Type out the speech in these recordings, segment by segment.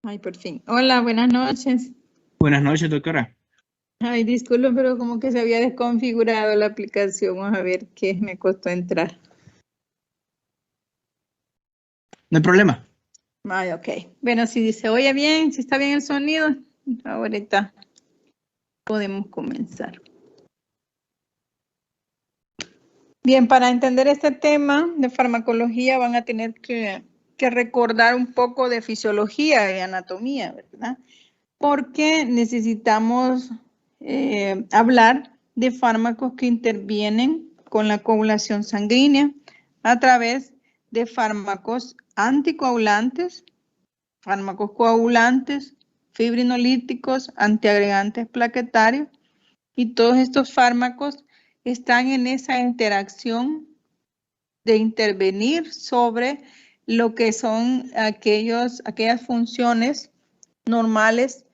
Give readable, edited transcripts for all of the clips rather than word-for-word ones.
Ay, por fin. Hola, buenas noches. Buenas noches, doctora. Ay, disculpen, pero como que se había desconfigurado la aplicación. Vamos a ver qué me costó entrar. No hay problema. Ay, ok. Bueno, si se oye bien, si está bien el sonido, ahorita podemos comenzar. Bien, para entender este tema de farmacología van a tener que recordar un poco de fisiología y anatomía, ¿verdad? Porque necesitamos hablar de fármacos que intervienen con la coagulación sanguínea a través de fármacos anticoagulantes, fármacos coagulantes, fibrinolíticos, antiagregantes plaquetarios, y todos estos fármacos están en esa interacción de intervenir sobre lo que son aquellas funciones normales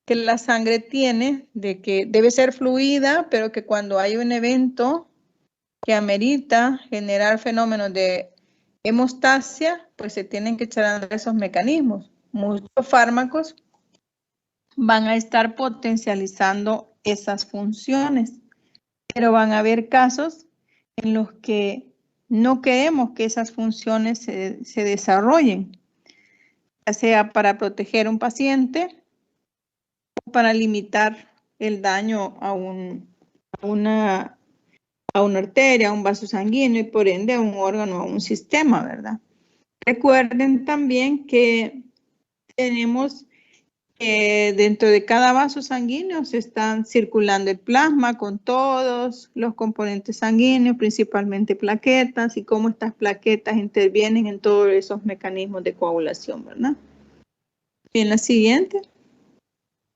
que la sangre tiene, de que debe ser fluida, pero que cuando hay un evento que amerita generar fenómenos de hemostasia, pues se tienen que echar a andar esos mecanismos. Muchos fármacos van a estar potencializando esas funciones, pero van a haber casos en los que no queremos que esas funciones se desarrollen, ya sea para proteger a un paciente o para limitar el daño a una arteria, a un vaso sanguíneo y por ende a un órgano, a un sistema, ¿verdad? Recuerden también que tenemos dentro de cada vaso sanguíneo se están circulando el plasma con todos los componentes sanguíneos, principalmente plaquetas, y cómo estas plaquetas intervienen en todos esos mecanismos de coagulación, ¿verdad? Bien, la siguiente.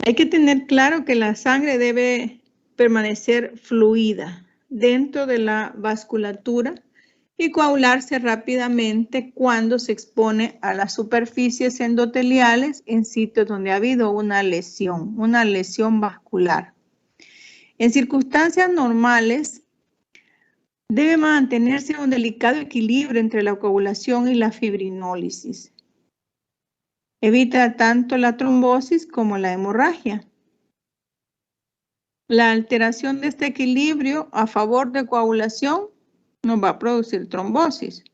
Hay que tener claro que la sangre debe permanecer fluida dentro de la vasculatura y coagularse rápidamente cuando se expone a las superficies endoteliales en sitios donde ha habido una lesión vascular. En circunstancias normales, debe mantenerse un delicado equilibrio entre la coagulación y la fibrinólisis. Evita tanto la trombosis como la hemorragia. La alteración de este equilibrio a favor de coagulación nos va a producir trombosis.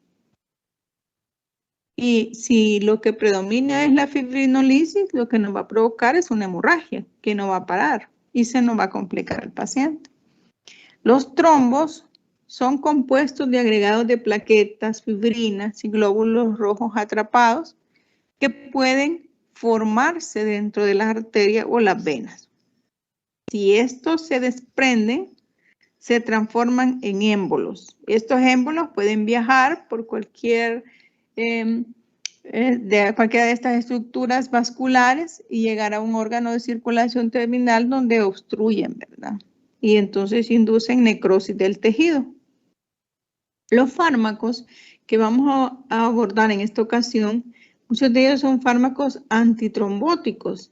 Y si lo que predomina es la fibrinolisis, lo que nos va a provocar es una hemorragia que no va a parar y se nos va a complicar el paciente. Los trombos son compuestos de agregados de plaquetas, fibrinas y glóbulos rojos atrapados que pueden formarse dentro de las arterias o las venas. Si estos se desprenden, se transforman en émbolos. Estos émbolos pueden viajar por cualquiera de estas estructuras vasculares y llegar a un órgano de circulación terminal donde obstruyen, ¿verdad? Y entonces inducen necrosis del tejido. Los fármacos que vamos a abordar en esta ocasión, muchos de ellos son fármacos antitrombóticos,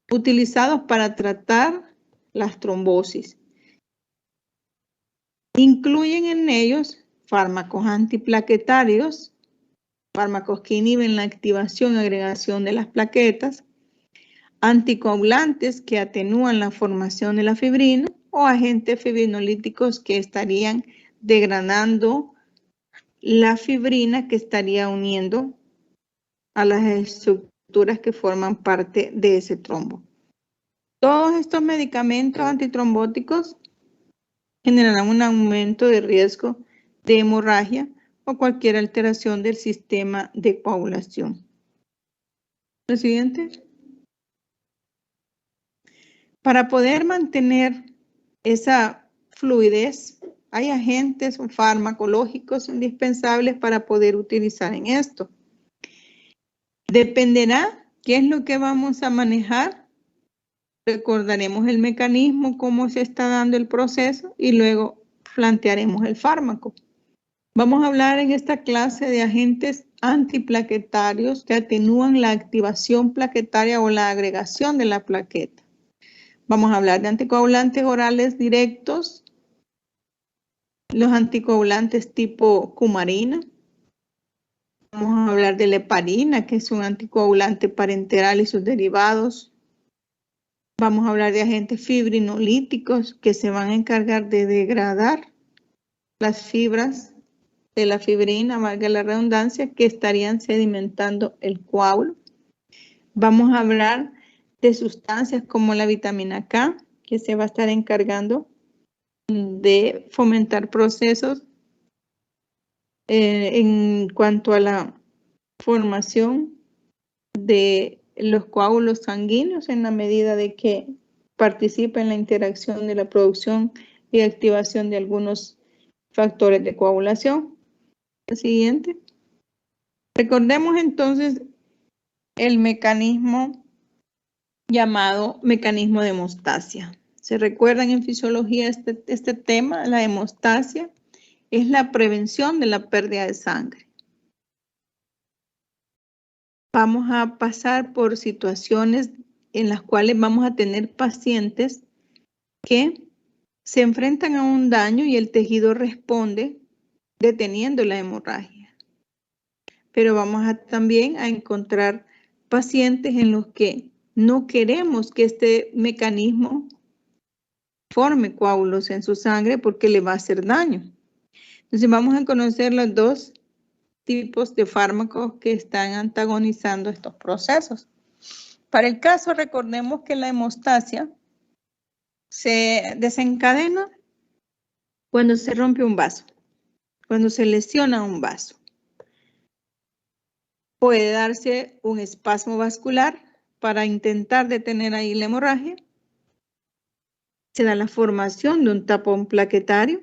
utilizados para tratar las trombosis. Incluyen en ellos fármacos antiplaquetarios, fármacos que inhiben la activación y agregación de las plaquetas, anticoagulantes que atenúan la formación de la fibrina o agentes fibrinolíticos que estarían degradando la fibrina que estaría uniendo a las estructuras que forman parte de ese trombo. Todos estos medicamentos antitrombóticos generarán un aumento de riesgo de hemorragia o cualquier alteración del sistema de coagulación. Lo siguiente. Para poder mantener esa fluidez, hay agentes farmacológicos indispensables para poder utilizar en esto. Dependerá qué es lo que vamos a manejar. Recordaremos el mecanismo, cómo se está dando el proceso y luego plantearemos el fármaco. Vamos a hablar en esta clase de agentes antiplaquetarios que atenúan la activación plaquetaria o la agregación de la plaqueta. Vamos a hablar de anticoagulantes orales directos, los anticoagulantes tipo cumarina, Vamos a hablar de la heparina, que es un anticoagulante parenteral y sus derivados. Vamos a hablar de agentes fibrinolíticos que se van a encargar de degradar las fibras de la fibrina, valga la redundancia, que estarían sedimentando el coágulo. Vamos a hablar de sustancias como la vitamina K, que se va a estar encargando de fomentar procesos en cuanto a la formación de los coágulos sanguíneos en la medida de que participa en la interacción de la producción y activación de algunos factores de coagulación. El siguiente. Recordemos entonces el mecanismo llamado mecanismo de hemostasia. ¿Se recuerdan en fisiología este tema? La hemostasia es la prevención de la pérdida de sangre. Vamos a pasar por situaciones en las cuales vamos a tener pacientes que se enfrentan a un daño y el tejido responde deteniendo la hemorragia. Pero vamos también a encontrar pacientes en los que no queremos que este mecanismo forme coágulos en su sangre porque le va a hacer daño. Entonces vamos a conocer los dos tipos de fármacos que están antagonizando estos procesos. Para el caso, recordemos que la hemostasia se desencadena cuando se rompe un vaso, cuando se lesiona un vaso. Puede darse un espasmo vascular para intentar detener ahí la hemorragia. Se da la formación de un tapón plaquetario.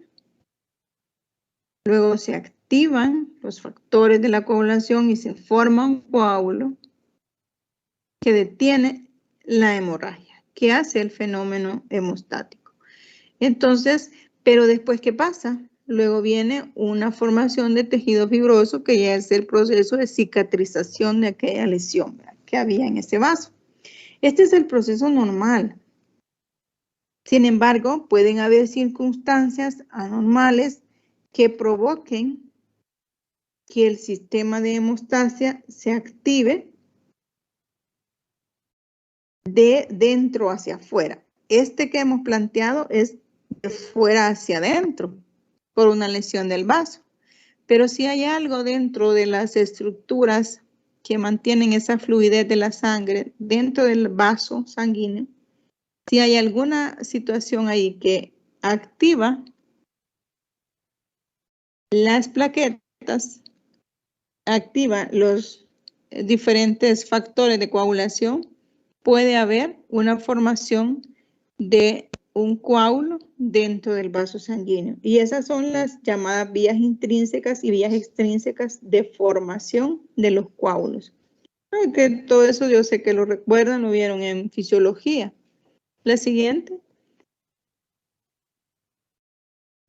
Luego se activan los factores de la coagulación y se forma un coágulo que detiene la hemorragia, que hace el fenómeno hemostático. Entonces, pero después, ¿qué pasa? Luego viene una formación de tejido fibroso que ya es el proceso de cicatrización de aquella lesión que había en ese vaso. Este es el proceso normal. Sin embargo, pueden haber circunstancias anormales que provoquen que el sistema de hemostasia se active de dentro hacia afuera. Este que hemos planteado es de fuera hacia adentro por una lesión del vaso. Pero si hay algo dentro de las estructuras que mantienen esa fluidez de la sangre dentro del vaso sanguíneo, si hay alguna situación ahí que activa las plaquetas, activa los diferentes factores de coagulación, puede haber una formación de un coágulo dentro del vaso sanguíneo. Y esas son las llamadas vías intrínsecas y vías extrínsecas de formación de los coágulos. Que todo eso yo sé que lo recuerdan, lo vieron en fisiología. La siguiente.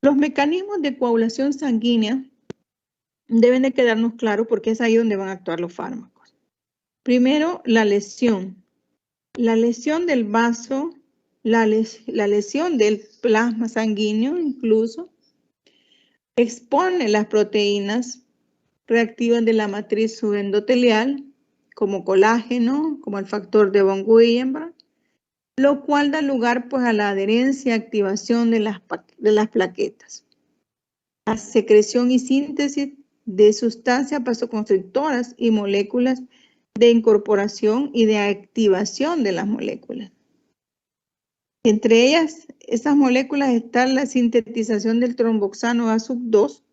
Los mecanismos de coagulación sanguínea deben de quedarnos claros porque es ahí donde van a actuar los fármacos. Primero, la lesión. La lesión del vaso, la lesión del plasma sanguíneo incluso, expone las proteínas reactivas de la matriz subendotelial, como colágeno, como el factor de von Willebrand, lo cual da lugar pues a la adherencia y activación de las plaquetas. La secreción y síntesis de sustancias vasoconstrictoras y moléculas de incorporación y de activación de las moléculas. Entre ellas, esas moléculas están la sintetización del tromboxano A sub 2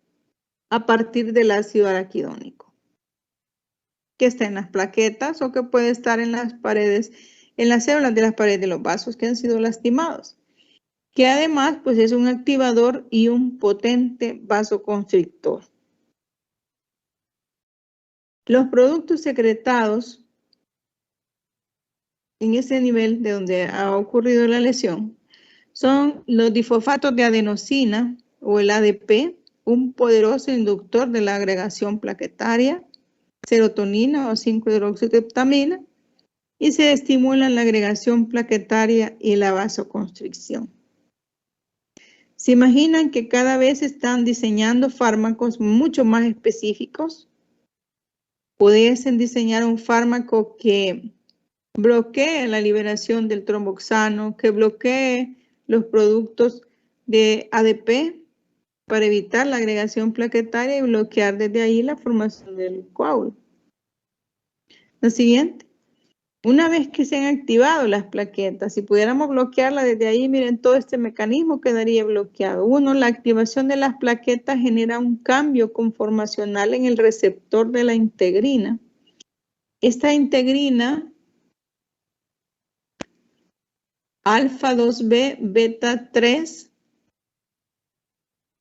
a partir del ácido araquidónico, que está en las plaquetas o que puede estar en las paredes, en las células de las paredes de los vasos que han sido lastimados, que además pues es un activador y un potente vasoconstrictor. Los productos secretados en ese nivel de donde ha ocurrido la lesión son los difosfatos de adenosina o el ADP, un poderoso inductor de la agregación plaquetaria, serotonina o 5-hidroxitriptamina, y se estimulan la agregación plaquetaria y la vasoconstricción. ¿Se imaginan que cada vez están diseñando fármacos mucho más específicos pudiesen diseñar un fármaco que bloquee la liberación del tromboxano, que bloquee los productos de ADP para evitar la agregación plaquetaria y bloquear desde ahí la formación del coágulo. La siguiente. Una vez que se han activado las plaquetas, si pudiéramos bloquearla desde ahí, miren, todo este mecanismo quedaría bloqueado. Uno, la activación de las plaquetas genera un cambio conformacional en el receptor de la integrina. Esta integrina, alfa 2B, beta 3,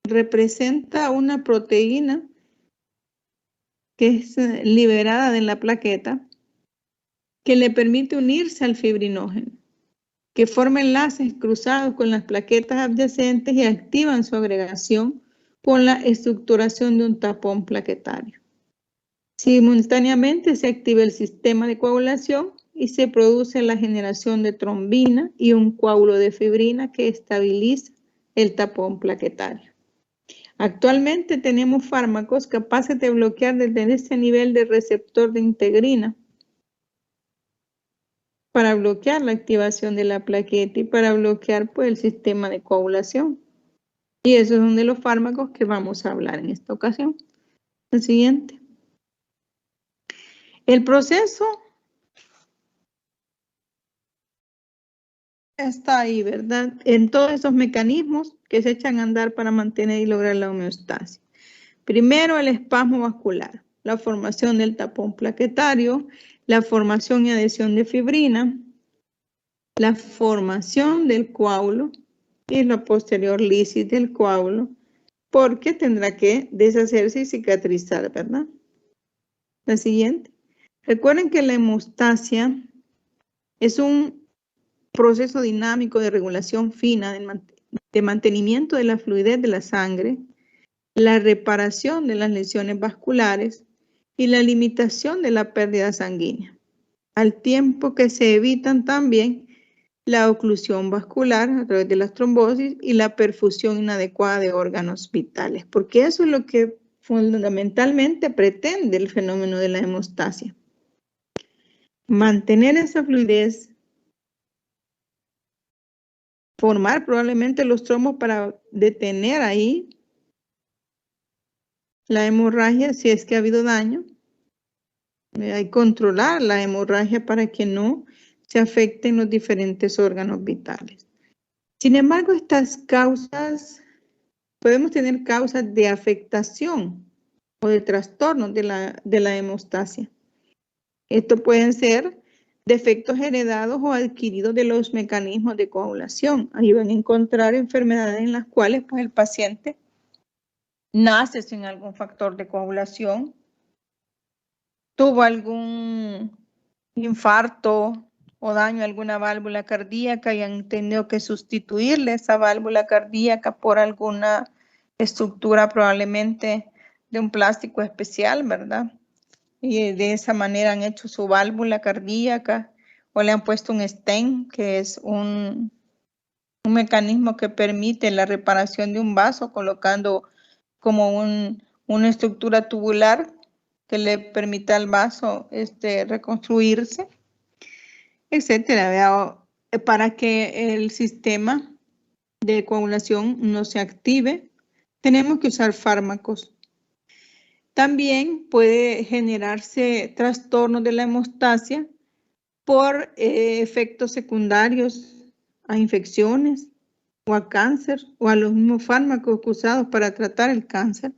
representa una proteína que es liberada de la plaqueta, que le permite unirse al fibrinógeno, que forma enlaces cruzados con las plaquetas adyacentes y activan su agregación con la estructuración de un tapón plaquetario. Simultáneamente se activa el sistema de coagulación y se produce la generación de trombina y un coágulo de fibrina que estabiliza el tapón plaquetario. Actualmente tenemos fármacos capaces de bloquear desde este nivel de receptor de integrina para bloquear la activación de la plaqueta y para bloquear pues, el sistema de coagulación. Y esos son de los fármacos que vamos a hablar en esta ocasión. El siguiente. El proceso está ahí, ¿verdad? En todos esos mecanismos que se echan a andar para mantener y lograr la homeostasis. Primero, el espasmo vascular, la formación del tapón plaquetario, la formación y adhesión de fibrina, la formación del coágulo y la posterior lisis del coágulo, porque tendrá que deshacerse y cicatrizar, ¿verdad? La siguiente. Recuerden que la hemostasia es un proceso dinámico de regulación fina de mantenimiento de la fluidez de la sangre, la reparación de las lesiones vasculares y la limitación de la pérdida sanguínea, al tiempo que se evitan también la oclusión vascular a través de las trombosis y la perfusión inadecuada de órganos vitales, porque eso es lo que fundamentalmente pretende el fenómeno de la hemostasia. Mantener esa fluidez, formar probablemente los trombos para detener ahí la hemorragia si es que ha habido daño, hay que controlar la hemorragia para que no se afecten los diferentes órganos vitales. Sin embargo, estas causas, podemos tener causas de afectación o de trastornos de la hemostasia. Esto pueden ser defectos heredados o adquiridos de los mecanismos de coagulación. Ahí van a encontrar enfermedades en las cuales pues, el paciente nace sin algún factor de coagulación, tuvo algún infarto o daño a alguna válvula cardíaca y han tenido que sustituirle esa válvula cardíaca por alguna estructura probablemente de un plástico especial, ¿verdad? Y de esa manera han hecho su válvula cardíaca o le han puesto un stent, que es un mecanismo que permite la reparación de un vaso colocando como una estructura tubular que le permita al vaso reconstruirse, etcétera, para que el sistema de coagulación no se active. Tenemos que usar fármacos. También puede generarse trastornos de la hemostasia por efectos secundarios a infecciones o a cáncer o a los mismos fármacos usados para tratar el cáncer.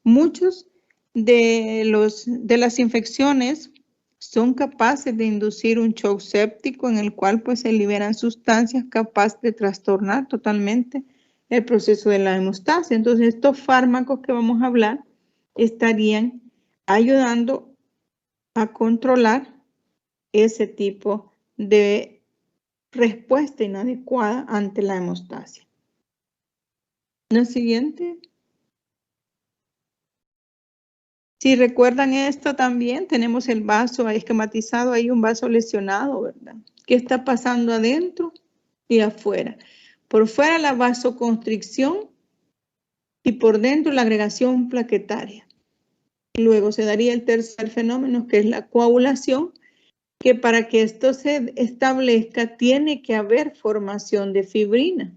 Muchos de las infecciones son capaces de inducir un shock séptico en el cual pues se liberan sustancias capaces de trastornar totalmente el proceso de la hemostasia. Entonces estos fármacos que vamos a hablar estarían ayudando a controlar ese tipo de respuesta inadecuada ante la hemostasia. La siguiente. Si recuerdan esto también, tenemos el vaso esquematizado, hay un vaso lesionado, ¿verdad? ¿Qué está pasando adentro y afuera? Por fuera la vasoconstricción y por dentro la agregación plaquetaria. Luego se daría el tercer fenómeno, que es la coagulación, que para que esto se establezca tiene que haber formación de fibrina.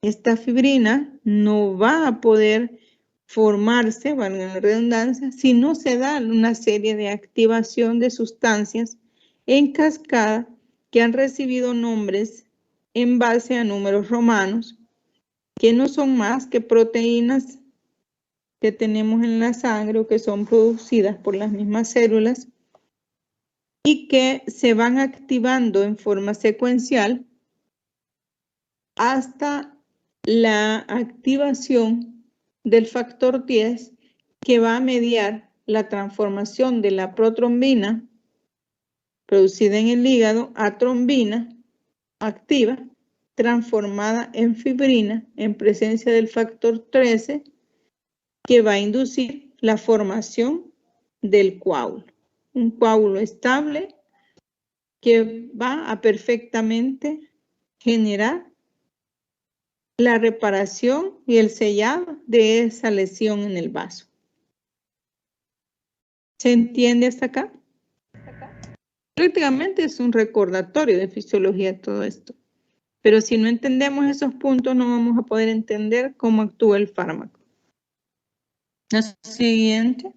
Esta fibrina no va a poder formarse, valga la redundancia, si no se da una serie de activación de sustancias en cascada que han recibido nombres en base a números romanos, que no son más que proteínas que tenemos en la sangre o que son producidas por las mismas células y que se van activando en forma secuencial hasta la activación del factor 10 que va a mediar la transformación de la protrombina producida en el hígado a trombina activa transformada en fibrina en presencia del factor 13 que va a inducir la formación del coágulo. Un coágulo estable que va a perfectamente generar la reparación y el sellado de esa lesión en el vaso. ¿Se entiende hasta acá? Prácticamente es un recordatorio de fisiología todo esto. Pero si no entendemos esos puntos, no vamos a poder entender cómo actúa el fármaco. La siguiente.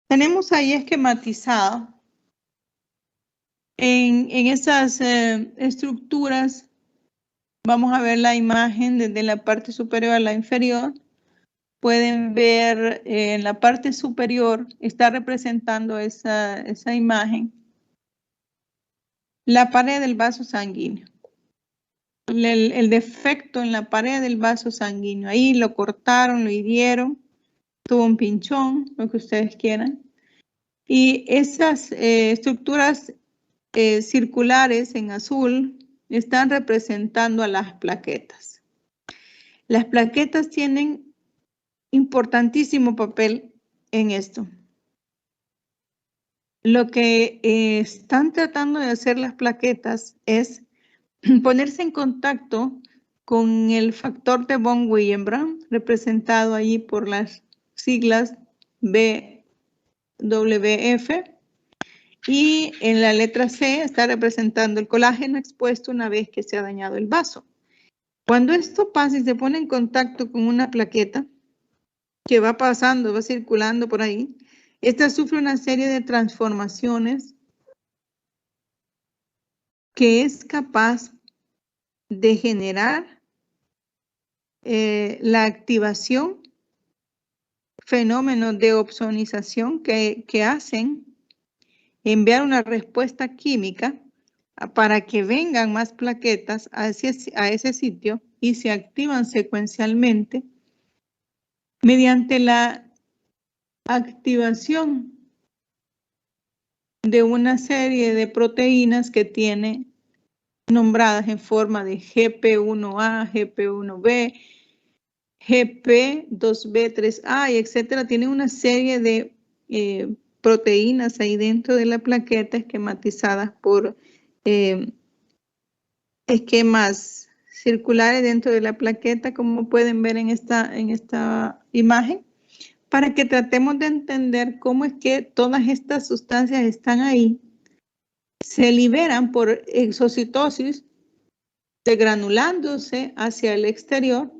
Tenemos ahí esquematizado en esas estructuras. Vamos a ver la imagen desde la parte superior a la inferior. Pueden ver en la parte superior, está representando esa imagen, la pared del vaso sanguíneo. El defecto en la pared del vaso sanguíneo. Ahí lo cortaron, lo hirieron, tuvo un pinchón, lo que ustedes quieran. Y esas estructuras circulares en azul están representando a las plaquetas. Las plaquetas tienen importantísimo papel en esto. Lo que están tratando de hacer las plaquetas es ponerse en contacto con el factor de von Willebrand, representado allí por las siglas BWF, y en la letra C está representando el colágeno expuesto una vez que se ha dañado el vaso. Cuando esto pasa y se pone en contacto con una plaqueta que va pasando, va circulando por ahí, esta sufre una serie de transformaciones que es capaz de generar la activación, fenómenos de opsonización que hacen enviar una respuesta química para que vengan más plaquetas a ese sitio y se activan secuencialmente mediante la activación de una serie de proteínas que tiene nombradas en forma de GP1A, GP1B, GP2B3A, y etcétera. Tiene una serie de proteínas ahí dentro de la plaqueta esquematizadas por esquemas circulares dentro de la plaqueta, como pueden ver en esta imagen, para que tratemos de entender cómo es que todas estas sustancias están ahí, se liberan por exocitosis, degranulándose hacia el exterior,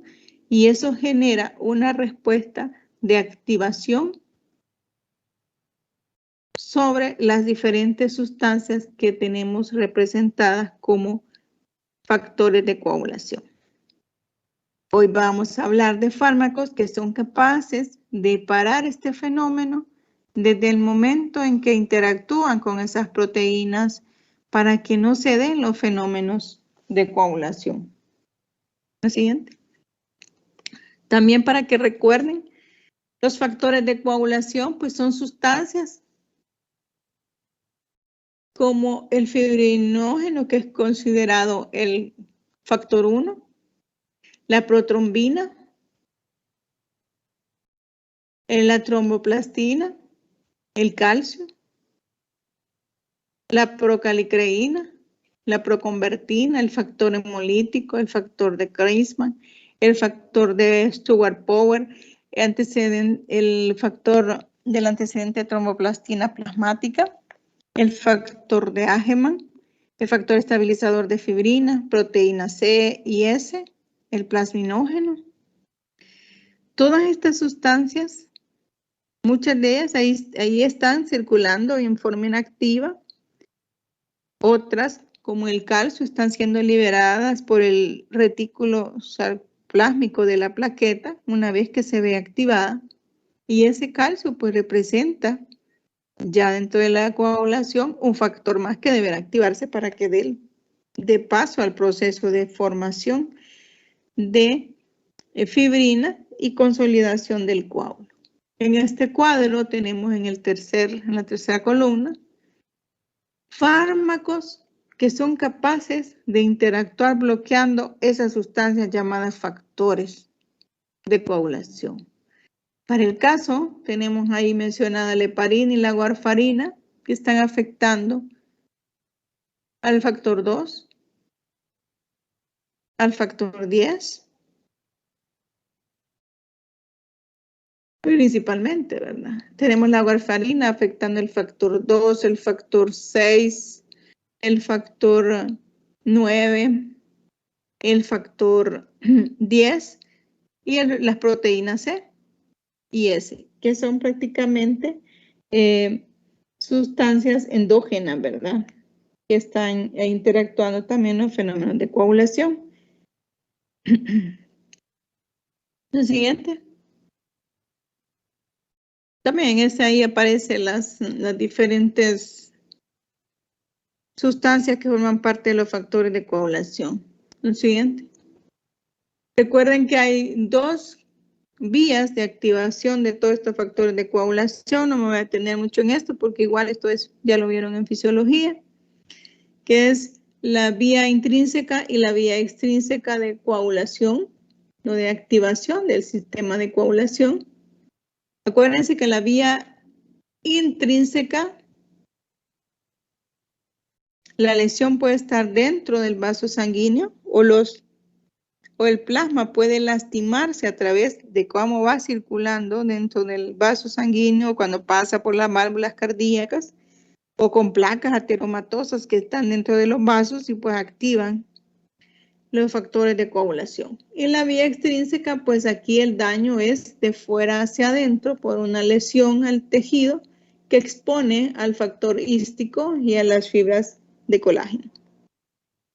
y eso genera una respuesta de activación sobre las diferentes sustancias que tenemos representadas como factores de coagulación. Hoy vamos a hablar de fármacos que son capaces de parar este fenómeno desde el momento en que interactúan con esas proteínas para que no se den los fenómenos de coagulación. La siguiente. También para que recuerden, los factores de coagulación pues son sustancias como el fibrinógeno, que es considerado el factor 1, la protrombina, la tromboplastina, el calcio, la procalicreína, la proconvertina, el factor hemolítico, el factor de Kreisman, el factor de Stewart-Power, el factor del antecedente de tromboplastina plasmática, el factor de Angelman, el factor estabilizador de fibrina, proteína C y S, el plasminógeno. Todas estas sustancias, muchas de ellas ahí están circulando en forma inactiva. Otras, como el calcio, están siendo liberadas por el retículo sarcoplásmico de la plaqueta una vez que se ve activada. Y ese calcio pues representa ya dentro de la coagulación un factor más que deberá activarse para que dé paso al proceso de formación de fibrina y consolidación del coágulo. En este cuadro tenemos en la tercera columna fármacos que son capaces de interactuar bloqueando esas sustancias llamadas factores de coagulación. Para el caso, tenemos ahí mencionada la heparina y la warfarina, que están afectando al factor 2, al factor 10, principalmente, ¿verdad? Tenemos la warfarina afectando el factor 2, el factor 6, el factor 9, el factor 10 y las proteínas C y S, que son prácticamente sustancias endógenas, ¿verdad? Que están interactuando también en los fenómenos de coagulación. Lo siguiente. También ahí aparecen las diferentes sustancias que forman parte de los factores de coagulación. Lo siguiente. Recuerden que hay dos vías de activación de todos estos factores de coagulación. No me voy a detener mucho en esto porque igual esto ya lo vieron en fisiología, que es la vía intrínseca y la vía extrínseca de coagulación o de activación del sistema de coagulación. Acuérdense que la vía intrínseca, la lesión puede estar dentro del vaso sanguíneo o el plasma puede lastimarse a través de cómo va circulando dentro del vaso sanguíneo cuando pasa por las válvulas cardíacas o con placas ateromatosas que están dentro de los vasos y pues activan los factores de coagulación. En la vía extrínseca, pues aquí el daño es de fuera hacia adentro por una lesión al tejido que expone al factor hístico y a las fibras de colágeno.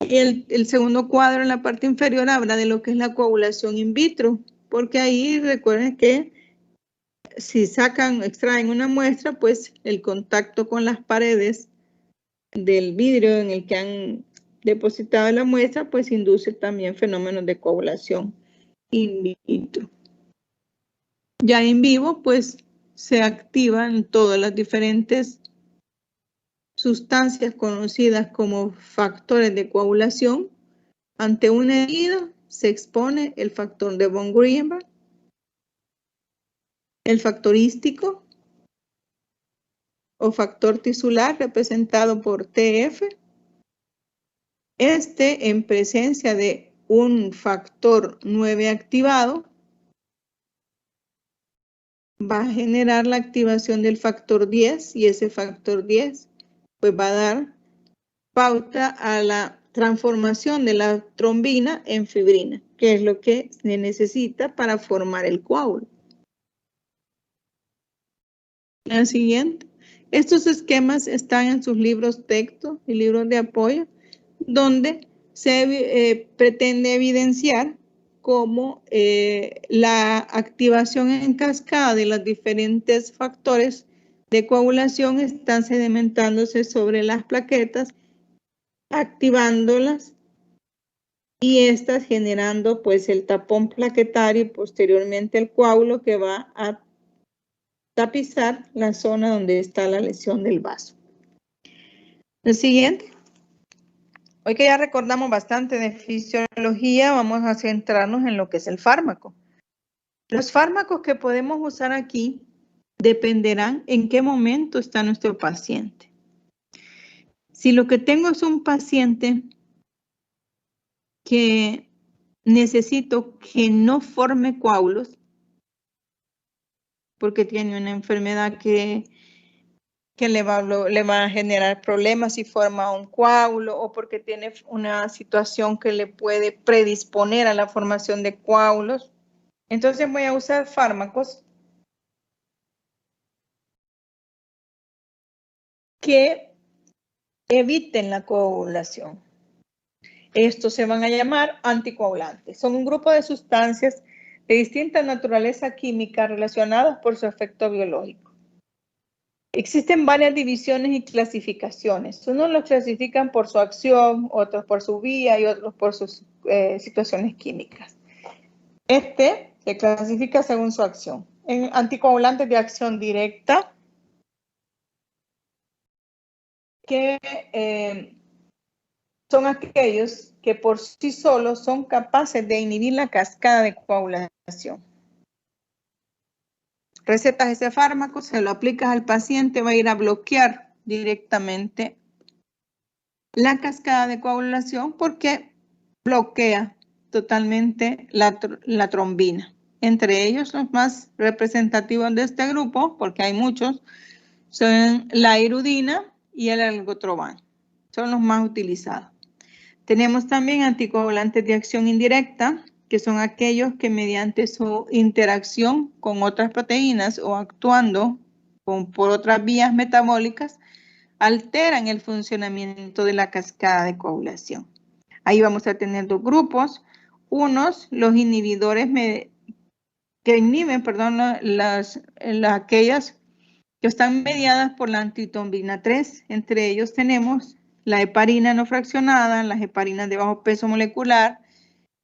Y el segundo cuadro en la parte inferior habla de lo que es la coagulación in vitro, porque ahí recuerden que si extraen una muestra, pues el contacto con las paredes del vidrio en el que han depositado la muestra, pues induce también fenómenos de coagulación in vitro. Ya en vivo, pues se activan todas las diferentes sustancias conocidas como factores de coagulación. Ante una herida se expone el factor de von Greenberg, el factor hístico o factor tisular representado por TF. En presencia de un factor 9 activado, va a generar la activación del factor 10 y ese factor 10 pues va a dar pauta a la transformación de la trombina en fibrina, que es lo que se necesita para formar el coágulo. La siguiente. Estos esquemas están en sus libros texto y libros de apoyo, donde se pretende evidenciar cómo la activación en cascada de los diferentes factores de coagulación están sedimentándose sobre las plaquetas, activándolas y estas generando pues el tapón plaquetario y posteriormente el coágulo que va a tapizar la zona donde está la lesión del vaso. Lo siguiente. Hoy que ya recordamos bastante de fisiología, vamos a centrarnos en lo que es el fármaco. Los fármacos que podemos usar aquí dependerán en qué momento está nuestro paciente. Si lo que tengo es un paciente que necesito que no forme coágulos, porque tiene una enfermedad que le va a generar problemas si forma un coágulo o porque tiene una situación que le puede predisponer a la formación de coágulos. Entonces voy a usar fármacos que eviten la coagulación. Estos se van a llamar anticoagulantes. Son un grupo de sustancias de distinta naturaleza química relacionadas por su efecto biológico. Existen varias divisiones y clasificaciones. Unos los clasifican por su acción, otros por su vía y otros por sus situaciones químicas. Este se clasifica según su acción. En anticoagulantes de acción directa, que son aquellos que por sí solos son capaces de inhibir la cascada de coagulación. Recetas ese fármaco, se lo aplicas al paciente, va a ir a bloquear directamente la cascada de coagulación porque bloquea totalmente la trombina. Entre ellos, los más representativos de este grupo, porque hay muchos, son la hirudina y el algotroban. Son los más utilizados. Tenemos también anticoagulantes de acción indirecta, que son aquellos que mediante su interacción con otras proteínas o actuando por otras vías metabólicas, alteran el funcionamiento de la cascada de coagulación. Ahí vamos a tener dos grupos. Unos, los inhibidores que inhiben, aquellas que están mediadas por la antitrombina 3. Entre ellos tenemos la heparina no fraccionada, las heparinas de bajo peso molecular,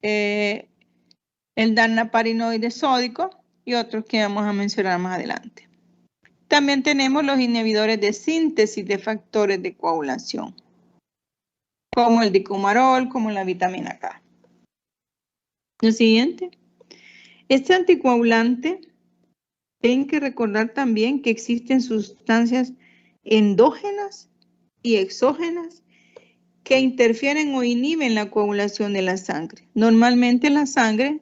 el dalnaparinoide sódico y otros que vamos a mencionar más adelante. También tenemos los inhibidores de síntesis de factores de coagulación, como el dicumarol, como la vitamina K. Lo siguiente, este anticoagulante, tienen que recordar también que existen sustancias endógenas y exógenas que interfieren o inhiben la coagulación de la sangre. Normalmente la sangre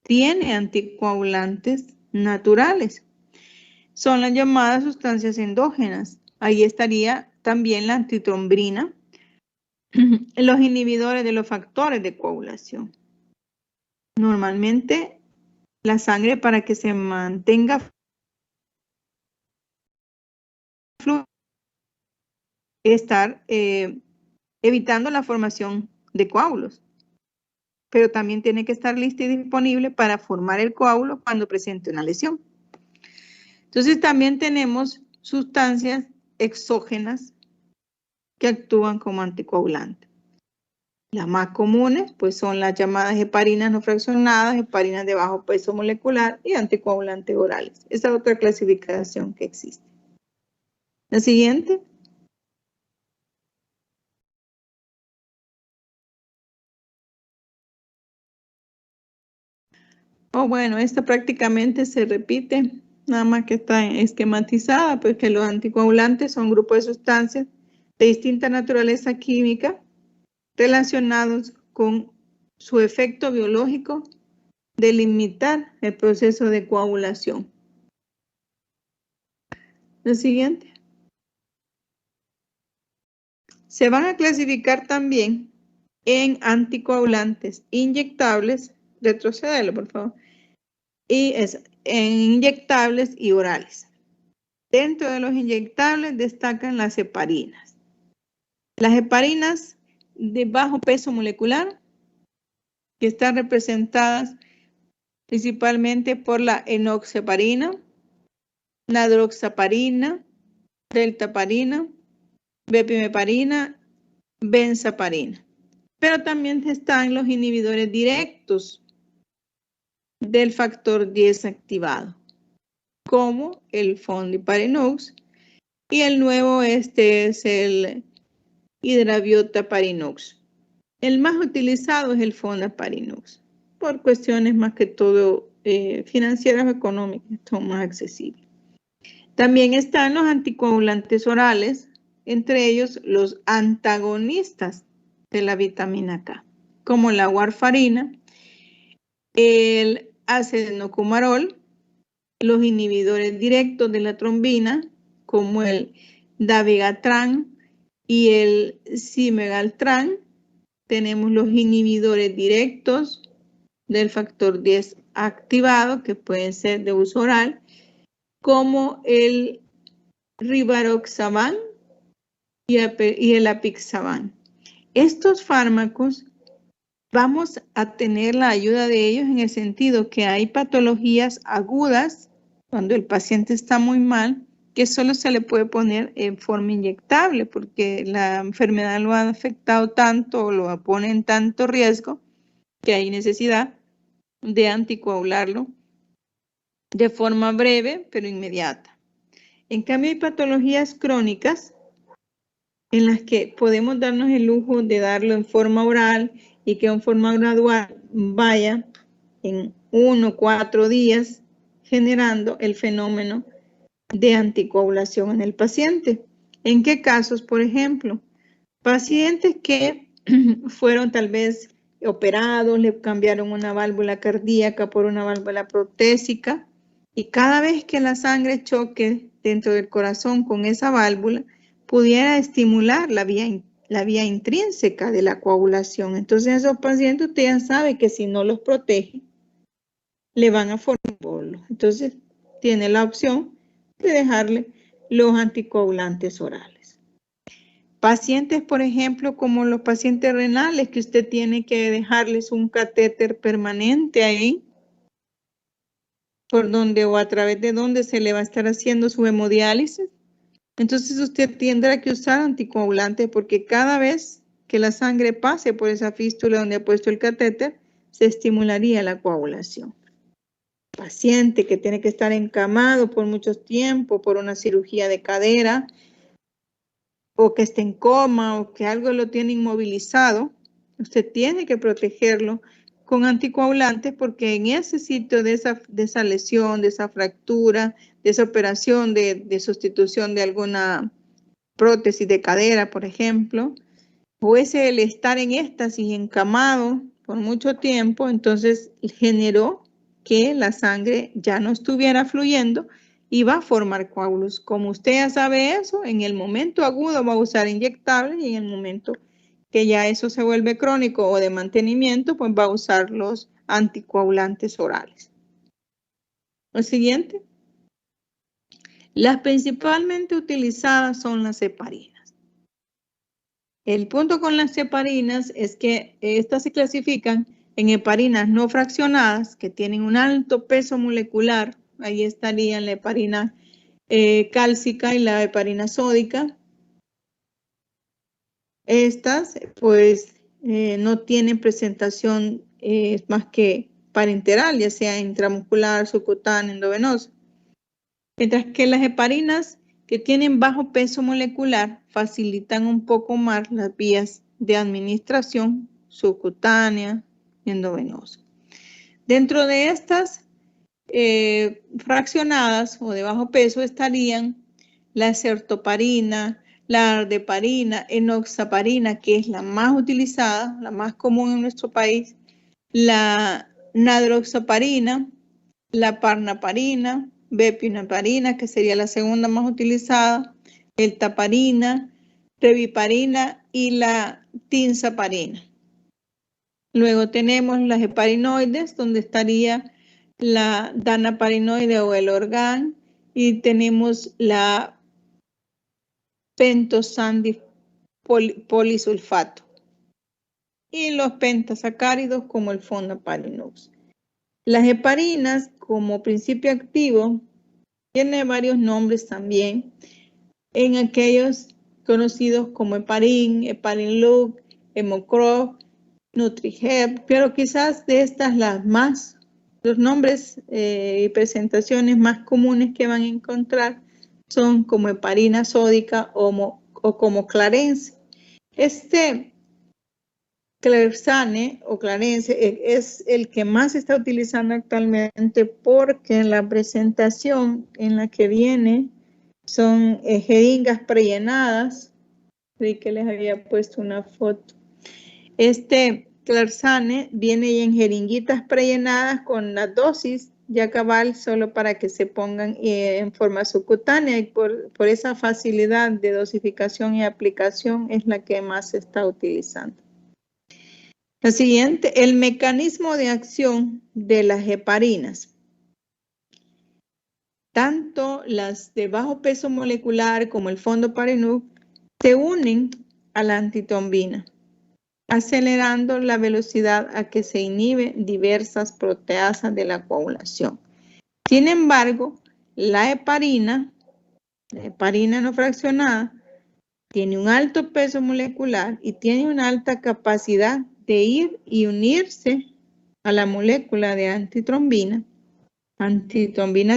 tiene anticoagulantes naturales. Son las llamadas sustancias endógenas. Ahí estaría también la antitrombina, los inhibidores de los factores de coagulación. Normalmente la sangre, para que se mantenga fluida, estar evitando la formación de coágulos, pero también tiene que estar lista y disponible para formar el coágulo cuando presente una lesión. Entonces también tenemos sustancias exógenas que actúan como anticoagulantes. Las más comunes pues son las llamadas heparinas no fraccionadas, heparinas de bajo peso molecular y anticoagulantes orales. Esa es otra clasificación que existe. La siguiente. Bueno, esta prácticamente se repite, nada más que está esquematizada, pues que los anticoagulantes son grupos de sustancias de distinta naturaleza química relacionados con su efecto biológico de limitar el proceso de coagulación. Lo siguiente. Se van a clasificar también en anticoagulantes inyectables, retrocédelo por favor, y en inyectables y orales. Dentro de los inyectables destacan las heparinas. Las heparinas de bajo peso molecular, que están representadas principalmente por la enoxaparina, nadroxaparina, deltaparina, bepimeparina, benzaparina. Pero también están los inhibidores directos del factor 10 activado, como el fondiparinox, y el nuevo es el hidrabiotaparinox. El más utilizado es el fondaparinox, por cuestiones más que todo financieras o económicas, son más accesibles. También están los anticoagulantes orales, entre ellos los antagonistas de la vitamina K, como la warfarina, el acenocumarol, los inhibidores directos de la trombina, como el dabigatran y el cimegaltran. Tenemos los inhibidores directos del factor 10 activado, que pueden ser de uso oral, como el rivaroxaban y el apixaban. Estos fármacos vamos a tener la ayuda de ellos en el sentido que hay patologías agudas cuando el paciente está muy mal, que solo se le puede poner en forma inyectable porque la enfermedad lo ha afectado tanto o lo pone en tanto riesgo que hay necesidad de anticoagularlo de forma breve pero inmediata. En cambio, hay patologías crónicas en las que podemos darnos el lujo de darlo en forma oral y que en forma gradual vaya en 1 o 4 días generando el fenómeno de anticoagulación en el paciente. ¿En qué casos? Por ejemplo, pacientes que fueron tal vez operados, le cambiaron una válvula cardíaca por una válvula protésica y cada vez que la sangre choque dentro del corazón con esa válvula, pudiera estimular la vía intrínseca de la coagulación. Entonces, esos pacientes usted ya sabe que si no los protege, le van a formar embolos. Entonces, tiene la opción de dejarle los anticoagulantes orales. Pacientes, por ejemplo, como los pacientes renales, que usted tiene que dejarles un catéter permanente ahí, por donde o a través de donde se le va a estar haciendo su hemodiálisis. Entonces usted tendrá que usar anticoagulantes porque cada vez que la sangre pase por esa fístula donde ha puesto el catéter, se estimularía la coagulación. Paciente que tiene que estar encamado por mucho tiempo por una cirugía de cadera o que esté en coma o que algo lo tiene inmovilizado, usted tiene que protegerlo con anticoagulantes porque en ese sitio de esa lesión, de esa fractura, de esa operación de sustitución de alguna prótesis de cadera, por ejemplo, o ese el estar en éxtasis encamado por mucho tiempo, entonces generó que la sangre ya no estuviera fluyendo y va a formar coágulos. Como usted ya sabe eso, en el momento agudo va a usar inyectables y en el momento que ya eso se vuelve crónico o de mantenimiento, pues va a usar los anticoagulantes orales. Lo siguiente. Las principalmente utilizadas son las heparinas. El punto con las heparinas es que estas se clasifican en heparinas no fraccionadas que tienen un alto peso molecular. Ahí estarían la heparina cálcica y la heparina sódica. Estas pues no tienen presentación más que parenteral, ya sea intramuscular, subcutánea, endovenosa. Mientras que las heparinas que tienen bajo peso molecular facilitan un poco más las vías de administración subcutánea y endovenosa. Dentro de estas fraccionadas o de bajo peso estarían la certoparina, la ardeparina, enoxaparina, que es la más utilizada, la más común en nuestro país, la nadroxaparina, la parnaparina, bepinaparina, que sería la segunda más utilizada, el taparina, reviparina y la tinzaparina. Luego tenemos las heparinoides, donde estaría la danaparinoide o el organ, y tenemos la pentosandipolisulfato y los pentasacáridos como el fondaparinux. Las heparinas como principio activo tiene varios nombres también, en aquellos conocidos como heparin, heparinluc, hemocrop, nutrihep, pero quizás de estas los nombres y presentaciones más comunes que van a encontrar son como heparina sódica o como Clarence. Clearsane o Clarence es el que más se está utilizando actualmente porque la presentación en la que viene son jeringas prellenadas. Creí que les había puesto una foto. Clearsane viene en jeringuitas prellenadas con la dosis ya cabal, solo para que se pongan en forma subcutánea, y por esa facilidad de dosificación y aplicación es la que más se está utilizando. La siguiente, el mecanismo de acción de las heparinas. Tanto las de bajo peso molecular como el fondo Parenuc se unen a la antitrombina, acelerando la velocidad a que se inhiben diversas proteasas de la coagulación. Sin embargo, la heparina no fraccionada, tiene un alto peso molecular y tiene una alta capacidad de ir y unirse a la molécula de antitrombina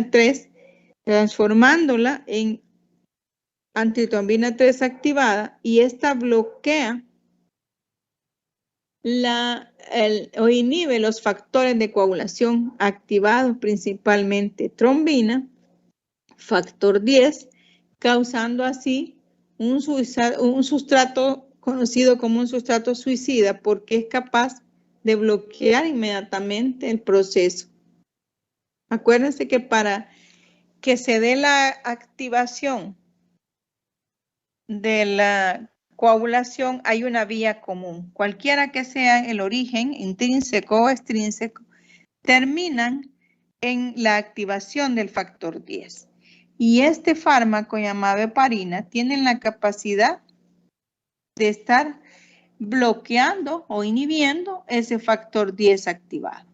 3, transformándola en antitrombina 3 activada, y esta bloquea o inhibe los factores de coagulación activados, principalmente trombina, factor 10, causando así un sustrato conocido como un sustrato suicida, porque es capaz de bloquear inmediatamente el proceso. Acuérdense que para que se dé la activación de la coagulación hay una vía común. Cualquiera que sea el origen, intrínseco o extrínseco, terminan en la activación del factor 10. Y este fármaco llamado heparina tiene la capacidad de estar bloqueando o inhibiendo ese factor 10 activado.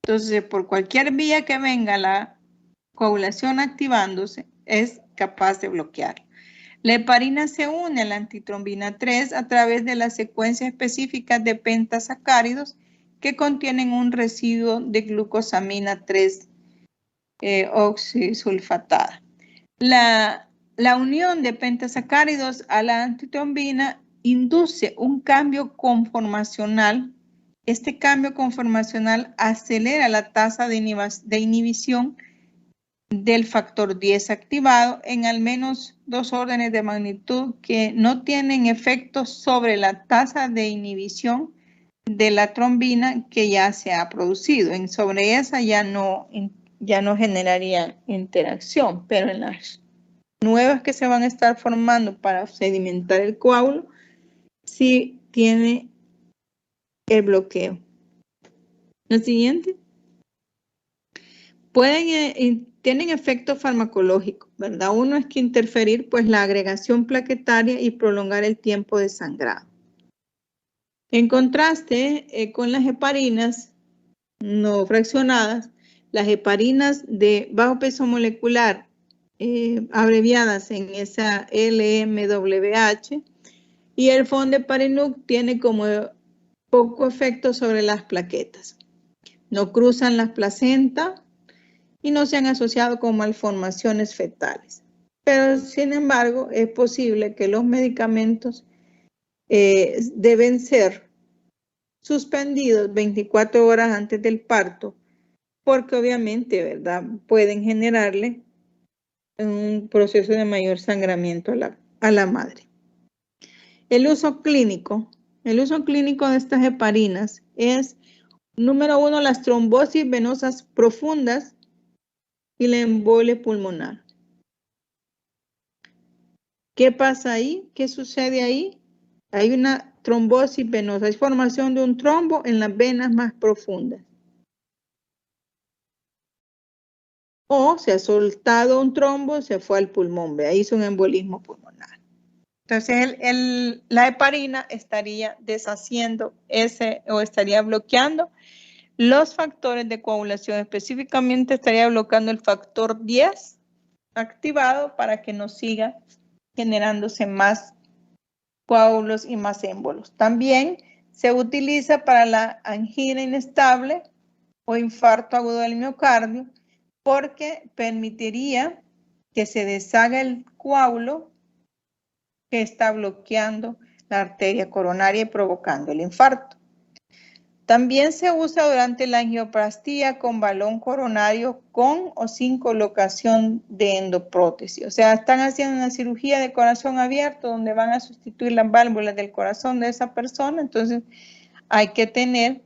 Entonces, por cualquier vía que venga la coagulación activándose, es capaz de bloquear. La heparina se une a la antitrombina 3 a través de las secuencias específicas de pentasacáridos que contienen un residuo de glucosamina 3 oxisulfatada. La unión de pentasacáridos a la antitrombina induce un cambio conformacional. Este cambio conformacional acelera la tasa de inhibición del factor 10 activado en al menos 2 órdenes de magnitud que no tienen efectos sobre la tasa de inhibición de la trombina que ya se ha producido. Sobre esa ya no generaría interacción, pero en las nuevas que se van a estar formando para sedimentar el coágulo, sí tiene el bloqueo. La siguiente. Tienen efecto farmacológico, ¿verdad? Uno es que interferir pues la agregación plaquetaria y prolongar el tiempo de sangrado. En contraste con las heparinas no fraccionadas, las heparinas de bajo peso molecular, abreviadas en esa LMWH, y el fondo de Parenuc tiene como poco efecto sobre las plaquetas. No cruzan las placentas y no se han asociado con malformaciones fetales. Pero, sin embargo, es posible que los medicamentos deben ser suspendidos 24 horas antes del parto, porque obviamente, ¿verdad?, pueden generarle un proceso de mayor sangramiento a la madre. El uso clínico de estas heparinas es, número 1, las trombosis venosas profundas y la embolia pulmonar. ¿Qué pasa ahí? ¿Qué sucede ahí? Hay una trombosis venosa, es formación de un trombo en las venas más profundas. O se ha soltado un trombo, se fue al pulmón, ahí hizo un embolismo pulmonar. Entonces la heparina estaría deshaciendo o estaría bloqueando los factores de coagulación, específicamente estaría bloqueando el factor 10 activado para que no siga generándose más coágulos y más émbolos. También se utiliza para la angina inestable o infarto agudo del miocardio, porque permitiría que se deshaga el coágulo que está bloqueando la arteria coronaria y provocando el infarto. También se usa durante la angioplastía con balón coronario con o sin colocación de endoprótesis. O sea, están haciendo una cirugía de corazón abierto donde van a sustituir las válvulas del corazón de esa persona. Entonces, hay que tener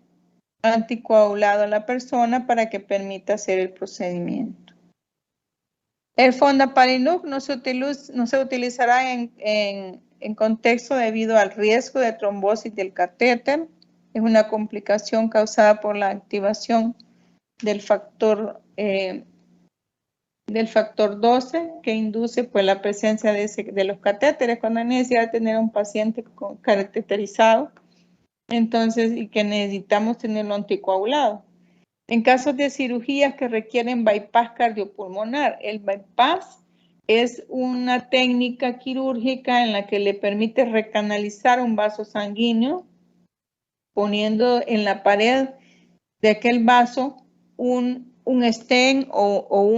anticoagulado a la persona para que permita hacer el procedimiento. El fondaparinux no se utilizará en contexto debido al riesgo de trombosis del catéter. Es una complicación causada por la activación del factor 12 que induce pues, la presencia de los catéteres cuando hay necesidad de tener un paciente cateterizado. Entonces, y que necesitamos tenerlo anticoagulado. En casos de cirugías que requieren bypass cardiopulmonar, el bypass es una técnica quirúrgica en la que le permite recanalizar un vaso sanguíneo poniendo en la pared de aquel vaso un stent o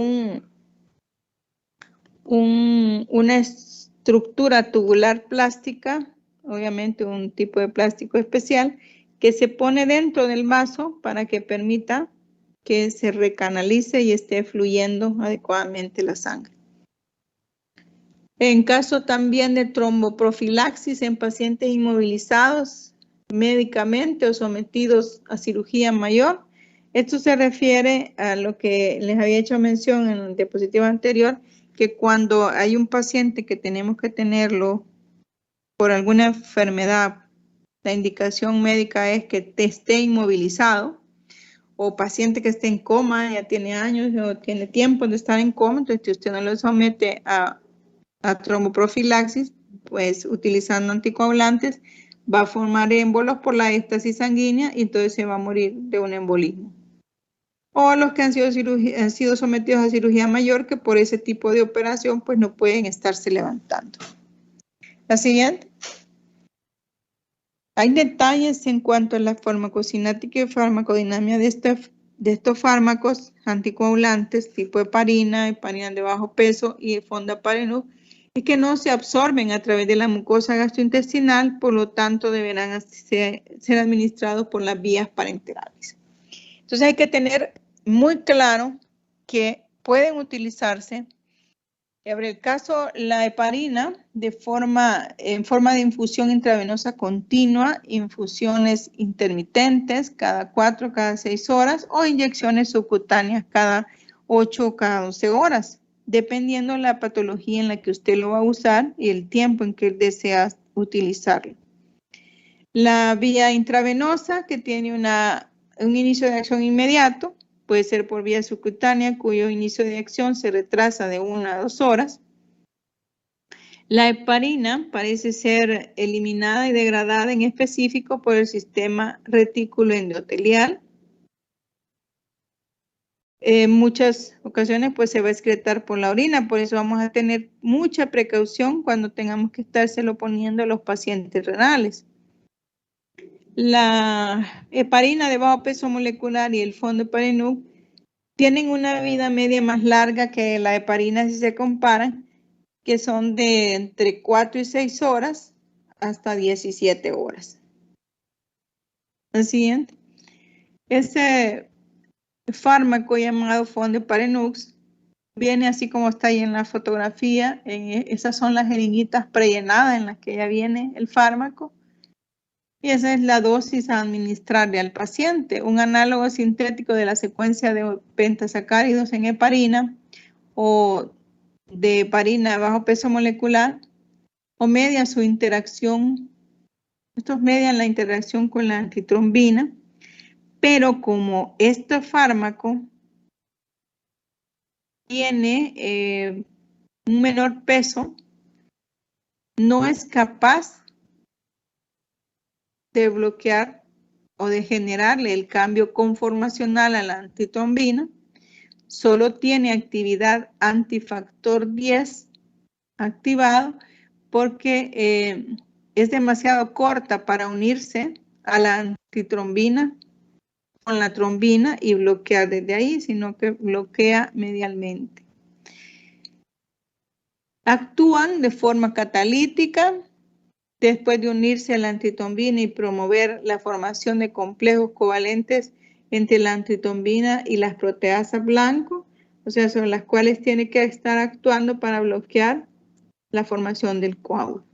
una estructura tubular plástica, obviamente un tipo de plástico especial, que se pone dentro del vaso para que permita que se recanalice y esté fluyendo adecuadamente la sangre. En caso también de tromboprofilaxis en pacientes inmovilizados médicamente o sometidos a cirugía mayor, esto se refiere a lo que les había hecho mención en el diapositivo anterior, que cuando hay un paciente que tenemos que tenerlo por alguna enfermedad, la indicación médica es que esté inmovilizado, o paciente que esté en coma, ya tiene años o tiene tiempo de estar en coma, entonces si usted no lo somete a tromboprofilaxis, pues utilizando anticoagulantes, va a formar émbolos por la éstasis sanguínea y entonces se va a morir de un embolismo. O los que han sido sometidos a cirugía mayor, que por ese tipo de operación pues no pueden estarse levantando. La siguiente. Hay detalles en cuanto a la farmacocinética y farmacodinámica de estos fármacos anticoagulantes tipo heparina de bajo peso y fondaparinux, y que no se absorben a través de la mucosa gastrointestinal, por lo tanto deberán ser administrados por las vías parenterales. Entonces hay que tener muy claro que pueden utilizarse, en el caso la heparina, en forma de infusión intravenosa continua, infusiones intermitentes cada 4 o cada 6 horas, o inyecciones subcutáneas cada 8 o cada 12 horas, dependiendo de la patología en la que usted lo va a usar y el tiempo en que desea utilizarlo. La vía intravenosa, que tiene un inicio de acción inmediato, puede ser por vía subcutánea, cuyo inicio de acción se retrasa de 1 a 2 horas. La heparina parece ser eliminada y degradada en específico por el sistema retículo endotelial. En muchas ocasiones pues se va a excretar por la orina, por eso vamos a tener mucha precaución cuando tengamos que estárselo poniendo a los pacientes renales. La heparina de bajo peso molecular y el fondaparinux tienen una vida media más larga que la heparina si se comparan, que son de entre 4 y 6 horas hasta 17 horas. El siguiente. Ese fármaco llamado fondaparinux viene así como está ahí en la fotografía. Esas son las jeringuitas prellenadas en las que ya viene el fármaco. Y esa es la dosis a administrarle al paciente. Un análogo sintético de la secuencia de pentasacáridos en heparina o de heparina de bajo peso molecular, o media su interacción, estos median la interacción con la antitrombina, pero como este fármaco tiene un menor peso, no es capaz de bloquear o de generarle el cambio conformacional a la antitrombina, solo tiene actividad antifactor 10 activado porque es demasiado corta para unirse a la antitrombina con la trombina y bloquear desde ahí, sino que bloquea medialmente. Actúan de forma catalítica después de unirse a la antitrombina y promover la formación de complejos covalentes entre la antitrombina y las proteasas blanco, o sea, sobre las cuales tiene que estar actuando para bloquear la formación del coágulo.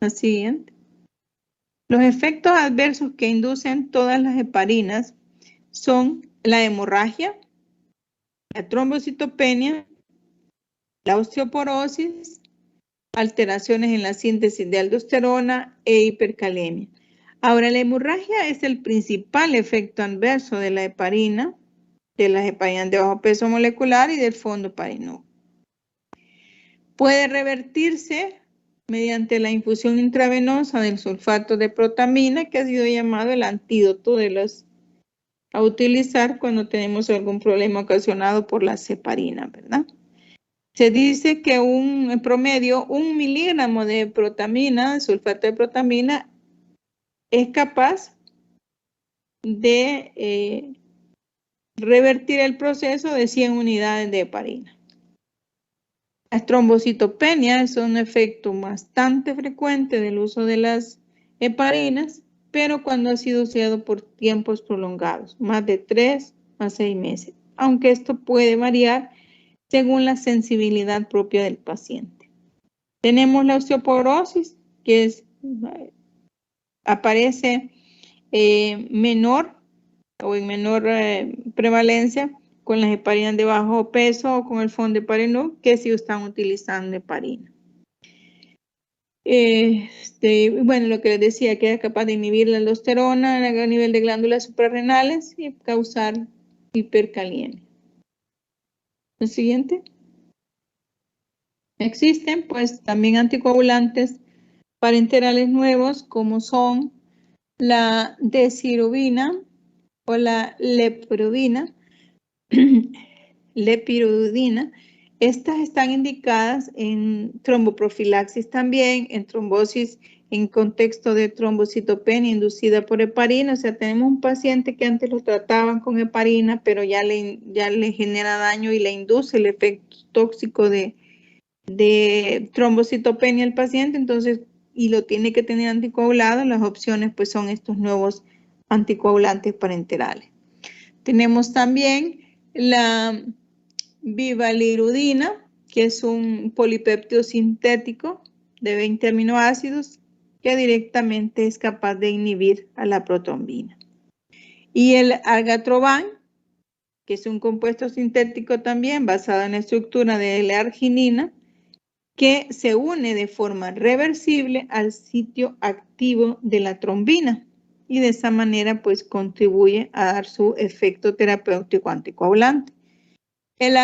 La siguiente. Los efectos adversos que inducen todas las heparinas son la hemorragia, la trombocitopenia, la osteoporosis, alteraciones en la síntesis de aldosterona e hipercalemia. Ahora, la hemorragia es el principal efecto adverso de la heparina, de las heparinas de bajo peso molecular y del fondo heparinoso. Puede revertirse mediante la infusión intravenosa del sulfato de protamina, que ha sido llamado el antídoto a utilizar cuando tenemos algún problema ocasionado por la heparina, ¿verdad? Se dice que en promedio 1 miligramo de protamina, sulfato de protamina, es capaz de revertir el proceso de 100 unidades de heparina. La trombocitopenia es un efecto bastante frecuente del uso de las heparinas, pero cuando ha sido usado por tiempos prolongados, más de 3 a 6 meses, aunque esto puede variar según la sensibilidad propia del paciente. Tenemos la osteoporosis, que aparece menor o en menor prevalencia con las heparinas de bajo peso o con el fondo heparino que si están utilizando heparina. Bueno, lo que les decía, que es capaz de inhibir la aldosterona a nivel de glándulas suprarrenales y causar hipercalemia. Lo siguiente. Existen pues también anticoagulantes parenterales nuevos como son la decitabina o la lepirudina. Estas están indicadas en tromboprofilaxis también, en trombosis en contexto de trombocitopenia inducida por heparina. O sea, tenemos un paciente que antes lo trataban con heparina, pero ya le genera daño y le induce el efecto tóxico de trombocitopenia al paciente, entonces, y lo tiene que tener anticoagulado. Las opciones pues son estos nuevos anticoagulantes parenterales. Tenemos también la bivalirudina, que es un polipéptido sintético de 20 aminoácidos que directamente es capaz de inhibir a la protrombina. Y el argatroban, que es un compuesto sintético también basado en la estructura de la arginina, que se une de forma reversible al sitio activo de la trombina y de esa manera pues contribuye a dar su efecto terapéutico anticoagulante. El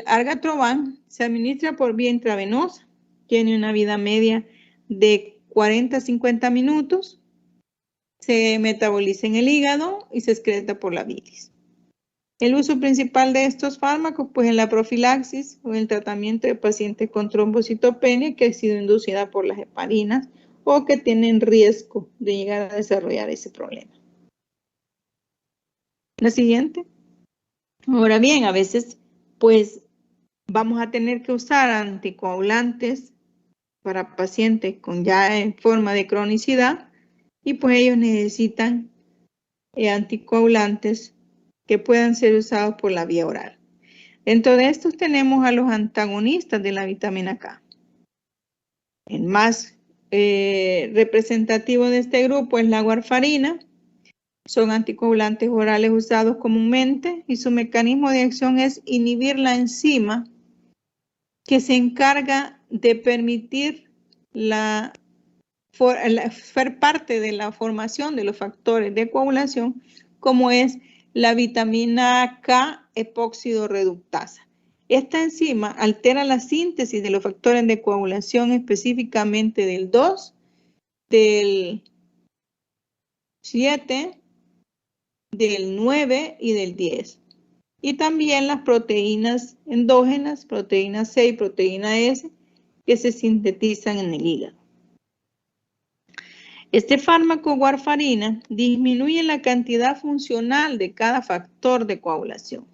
argatroban se administra por vía intravenosa, tiene una vida media de 40 a 50 minutos, se metaboliza en el hígado y se excreta por la bilis. El uso principal de estos fármacos, pues en la profilaxis o en el tratamiento de pacientes con trombocitopenia que ha sido inducida por las heparinas o que tienen riesgo de llegar a desarrollar ese problema. La siguiente. Ahora bien, a veces, pues vamos a tener que usar anticoagulantes para pacientes con ya en forma de cronicidad y pues ellos necesitan anticoagulantes que puedan ser usados por la vía oral. Dentro de estos tenemos a los antagonistas de la vitamina K. El más representativo de este grupo es la warfarina. Son anticoagulantes orales usados comúnmente y su mecanismo de acción es inhibir la enzima que se encarga de permitir ser parte de la formación de los factores de coagulación, como es la vitamina K epóxido reductasa. Esta enzima altera la síntesis de los factores de coagulación, específicamente del 2, del 7, del 9 y del 10. Y también las proteínas endógenas, proteína C y proteína S, que se sintetizan en el hígado. Este fármaco warfarina disminuye la cantidad funcional de cada factor de coagulación,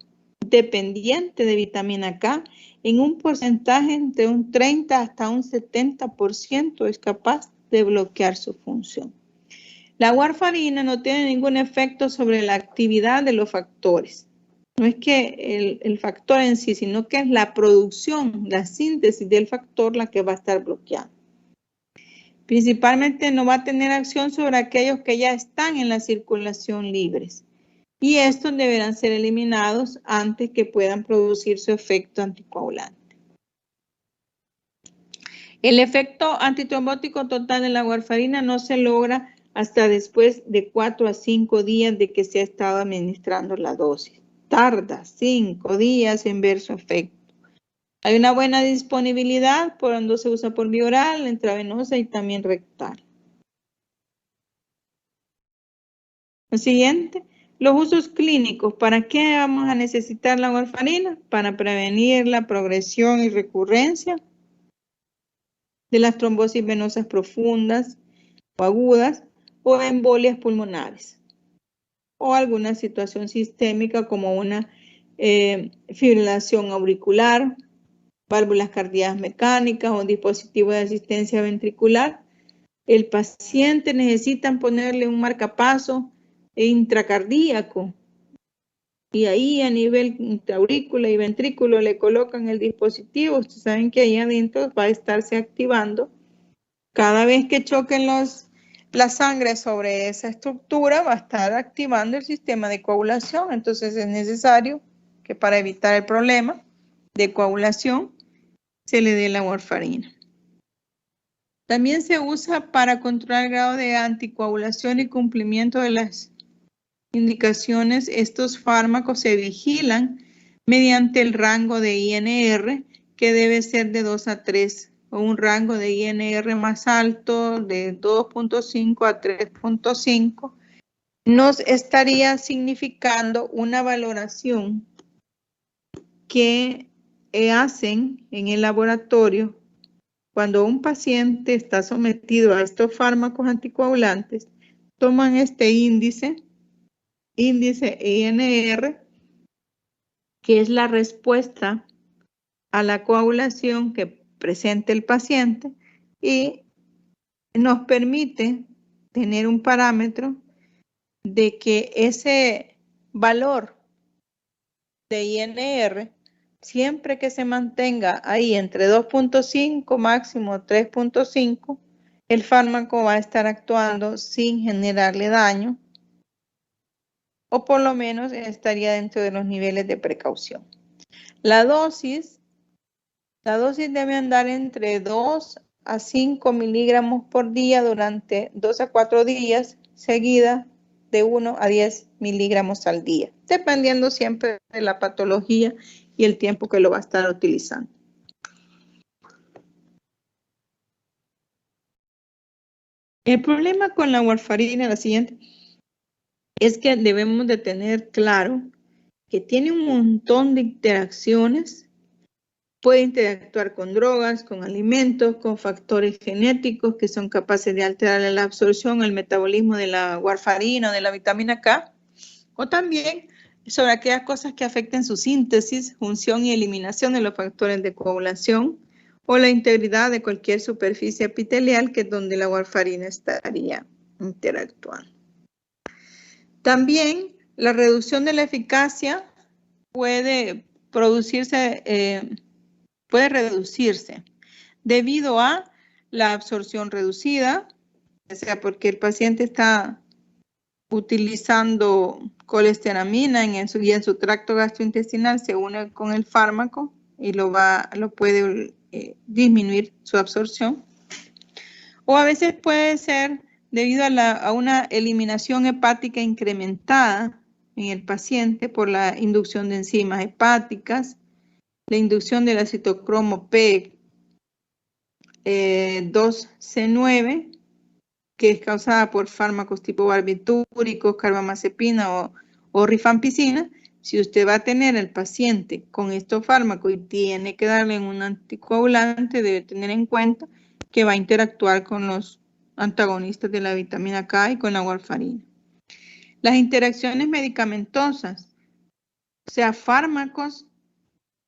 dependiente de vitamina K, en un porcentaje entre un 30 hasta un 70% es capaz de bloquear su función. La warfarina no tiene ningún efecto sobre la actividad de los factores. No es que el factor en sí, sino que es la producción, la síntesis del factor la que va a estar bloqueada. Principalmente no va a tener acción sobre aquellos que ya están en la circulación libres. Y estos deberán ser eliminados antes que puedan producir su efecto anticoagulante. El efecto antitrombótico total de la warfarina no se logra hasta después de 4 a 5 días de que se ha estado administrando la dosis. Tarda 5 días en ver su efecto. Hay una buena disponibilidad, por donde se usa por vía oral, intravenosa y también rectal. Lo siguiente, los usos clínicos. ¿Para qué vamos a necesitar la warfarina? Para prevenir la progresión y recurrencia de las trombosis venosas profundas o agudas o embolias pulmonares o alguna situación sistémica como una fibrilación auricular, válvulas cardíacas mecánicas o dispositivos de asistencia ventricular. El paciente necesita ponerle un marcapaso intracardíaco y ahí a nivel intraaurícula y ventrículo le colocan el dispositivo. Ustedes saben que ahí adentro va a estarse activando. Cada vez que choquen la sangre sobre esa estructura va a estar activando el sistema de coagulación. Entonces es necesario que para evitar el problema de coagulación se le dé la warfarina. También se usa para controlar el grado de anticoagulación y cumplimiento de las indicaciones. Estos fármacos se vigilan mediante el rango de INR, que debe ser de 2 a 3, o un rango de INR más alto de 2.5 a 3.5, nos estaría significando una valoración que hacen en el laboratorio cuando un paciente está sometido a estos fármacos anticoagulantes. Toman este índice INR, que es la respuesta a la coagulación que presenta el paciente y nos permite tener un parámetro de que ese valor de INR, siempre que se mantenga ahí entre 2.5 máximo 3.5, el fármaco va a estar actuando sin generarle daño, o por lo menos estaría dentro de los niveles de precaución. La dosis debe andar entre 2 a 5 miligramos por día durante 2 a 4 días, seguida de 1 a 10 miligramos al día, dependiendo siempre de la patología y el tiempo que lo va a estar utilizando. El problema con la warfarina es la siguiente, es que debemos de tener claro que tiene un montón de interacciones. Puede interactuar con drogas, con alimentos, con factores genéticos que son capaces de alterar la absorción, el metabolismo de la warfarina o de la vitamina K, o también sobre aquellas cosas que afecten su síntesis, función y eliminación de los factores de coagulación o la integridad de cualquier superficie epitelial, que es donde la warfarina estaría interactuando. También la reducción de la eficacia puede reducirse debido a la absorción reducida, o sea, porque el paciente está utilizando colesteramina en su tracto gastrointestinal, se une con el fármaco y lo puede disminuir su absorción. O a veces puede ser debido a una eliminación hepática incrementada en el paciente por la inducción de enzimas hepáticas, la inducción del citocromo P2C9, que es causada por fármacos tipo barbitúricos, carbamazepina o rifampicina. Si usted va a tener al paciente con estos fármacos y tiene que darle un anticoagulante, debe tener en cuenta que va a interactuar con los antagonistas de la vitamina K y con la warfarina. Las interacciones medicamentosas, o sea, fármacos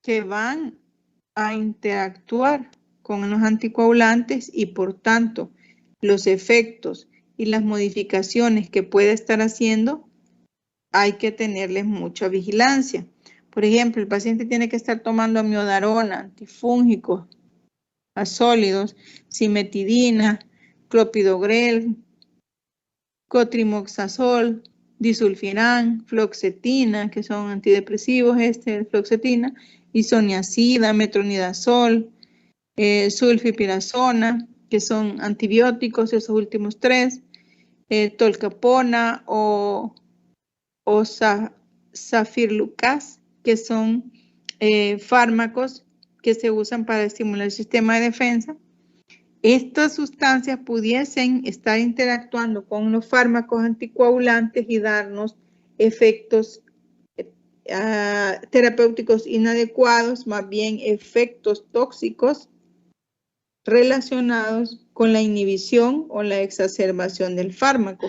que van a interactuar con los anticoagulantes y por tanto los efectos y las modificaciones que puede estar haciendo, hay que tenerles mucha vigilancia. Por ejemplo, el paciente tiene que estar tomando amiodarona, antifúngicos, sólidos, cimetidina, clopidogrel, cotrimoxazol, disulfiram, fluoxetina, que son antidepresivos, fluoxetina, isoniazida, metronidazol, sulfipirazona, que son antibióticos, esos últimos tres, tolcapona o zafirlucas, que son fármacos que se usan para estimular el sistema de defensa. Estas sustancias pudiesen estar interactuando con los fármacos anticoagulantes y darnos efectos terapéuticos inadecuados, más bien efectos tóxicos relacionados con la inhibición o la exacerbación del fármaco.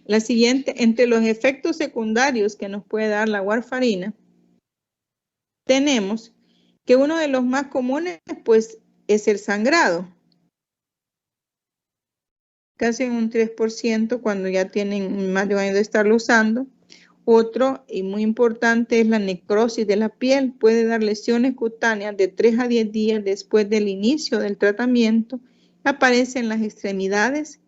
La siguiente, entre los efectos secundarios que nos puede dar la warfarina, tenemos que uno de los más comunes, pues, es el sangrado. Casi un 3% cuando ya tienen más de un año de estarlo usando. Otro, y muy importante, es la necrosis de la piel. Puede dar lesiones cutáneas de 3 a 10 días después del inicio del tratamiento. Aparece en las extremidades,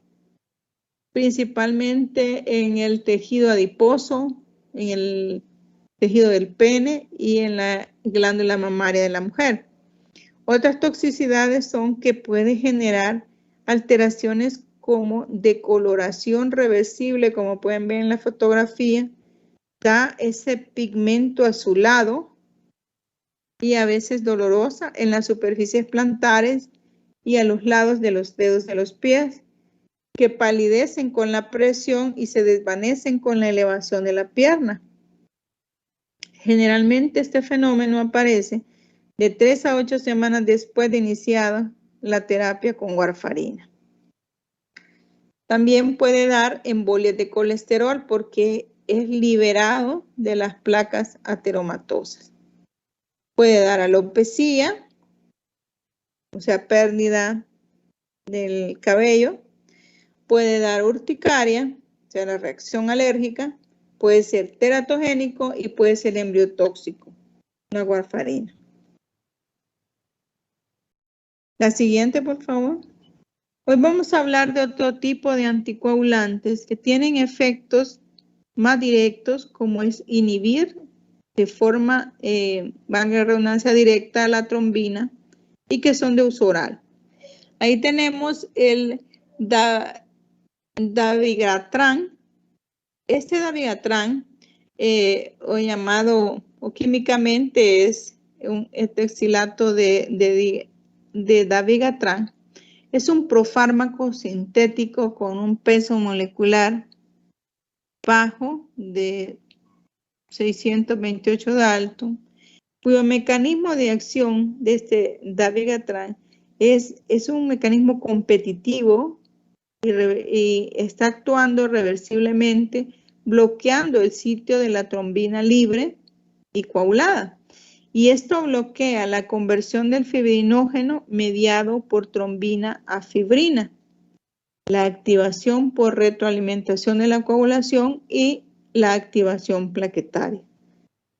principalmente en el tejido adiposo, en el tejido del pene y en la glándula mamaria de la mujer. Otras toxicidades son que puede generar alteraciones como decoloración reversible, como pueden ver en la fotografía, da ese pigmento azulado y a veces dolorosa en las superficies plantares y a los lados de los dedos de los pies, que palidecen con la presión y se desvanecen con la elevación de la pierna. Generalmente este fenómeno aparece de 3 a 8 semanas después de iniciada la terapia con warfarina. También puede dar embolias de colesterol porque es liberado de las placas ateromatosas. Puede dar alopecia, o sea, pérdida del cabello. Puede dar urticaria, o sea, la reacción alérgica. Puede ser teratogénico y puede ser embriotóxico, la warfarina. La siguiente, por favor. Hoy vamos a hablar de otro tipo de anticoagulantes que tienen efectos más directos, como es inhibir de forma, valga la redundancia, directa la trombina y que son de uso oral. Ahí tenemos el dabigatran. Este dabigatran, o llamado o químicamente es un etoxilato de dabigatran. Es un profármaco sintético con un peso molecular bajo de 628 de alto, cuyo mecanismo de acción de este dabigatran es un mecanismo competitivo y está actuando reversiblemente, bloqueando el sitio de la trombina libre y coagulada. Y esto bloquea la conversión del fibrinógeno mediado por trombina a fibrina, la activación por retroalimentación de la coagulación y la activación plaquetaria.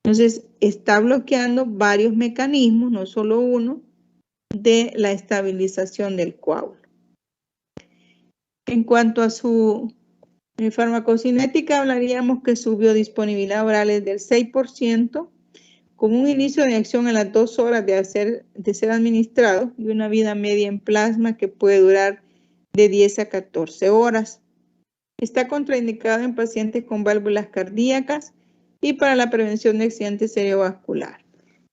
Entonces, está bloqueando varios mecanismos, no solo uno, de la estabilización del coágulo. En cuanto a su farmacocinética, hablaríamos que su biodisponibilidad oral es del 6%, con un inicio de acción a las 2 horas de ser administrado y una vida media en plasma que puede durar de 10 a 14 horas. Está contraindicado en pacientes con válvulas cardíacas y para la prevención de accidentes cerebrovasculares.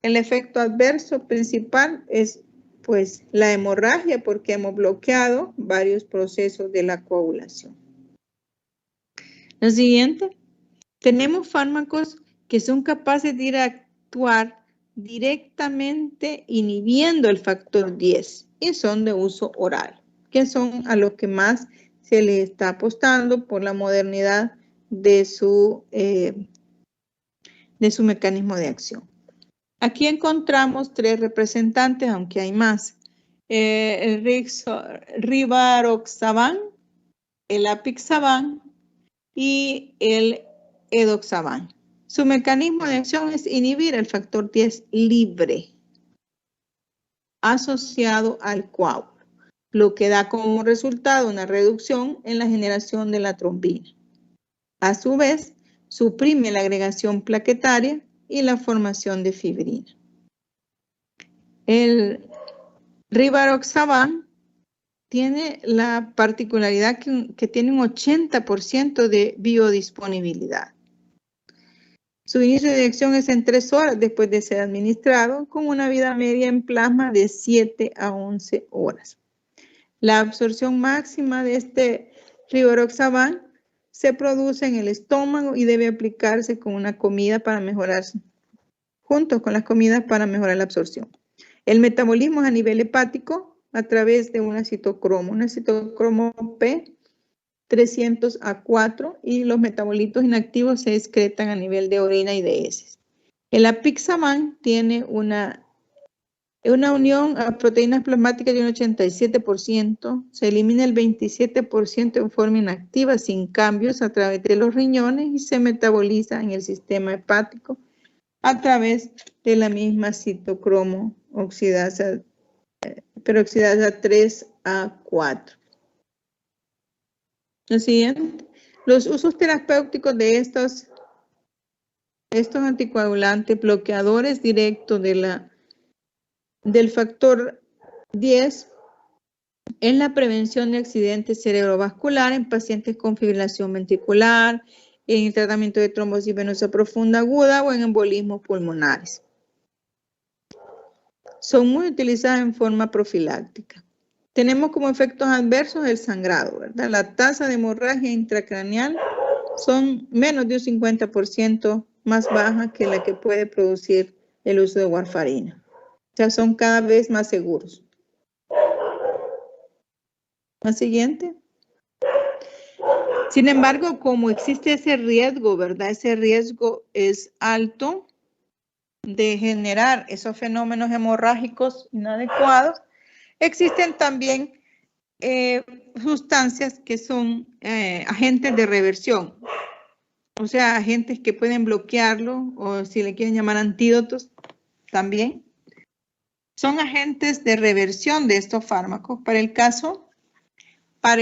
El efecto adverso principal es, pues, la hemorragia, porque hemos bloqueado varios procesos de la coagulación. Lo siguiente, tenemos fármacos que son capaces de ir a actuar directamente inhibiendo el factor 10 y son de uso oral, que son a los que más se le está apostando por la modernidad de su mecanismo de acción. Aquí encontramos 3 representantes, aunque hay más. El rivaroxaban, el apixaban y el edoxaban. Su mecanismo de acción es inhibir el factor 10 libre asociado al coágulo. lo que da como resultado una reducción en la generación de la trombina. A su vez, suprime la agregación plaquetaria y la formación de fibrina. El rivaroxaban tiene la particularidad que tiene un 80% de biodisponibilidad. Su inicio de inyección es en 3 horas después de ser administrado, con una vida media en plasma de 7 a 11 horas. La absorción máxima de este rivaroxaban se produce en el estómago y debe aplicarse con una comida para mejorar, junto con las comidas para mejorar la absorción. El metabolismo es a nivel hepático a través de un citocromo P 300A4, y los metabolitos inactivos se excretan a nivel de orina y de heces. El apixaban tiene una unión a proteínas plasmáticas de un 87%, se elimina el 27% en forma inactiva sin cambios a través de los riñones y se metaboliza en el sistema hepático a través de la misma citocromo peroxidasa 3A4. Lo siguiente, los usos terapéuticos de estos anticoagulantes, bloqueadores directos del factor 10 en la prevención de accidentes cerebrovasculares en pacientes con fibrilación ventricular, en el tratamiento de trombosis venosa profunda aguda o en embolismos pulmonares. Son muy utilizadas en forma profiláctica. Tenemos como efectos adversos el sangrado, ¿verdad? La tasa de hemorragia intracraneal son menos de un 50% más baja que la que puede producir el uso de warfarina. O sea, son cada vez más seguros. La siguiente. Sin embargo, como existe ese riesgo, ¿verdad? Ese riesgo es alto de generar esos fenómenos hemorrágicos inadecuados. Existen también sustancias que son agentes de reversión, o sea, agentes que pueden bloquearlo, o si le quieren llamar antídotos, también. Son agentes de reversión de estos fármacos. Para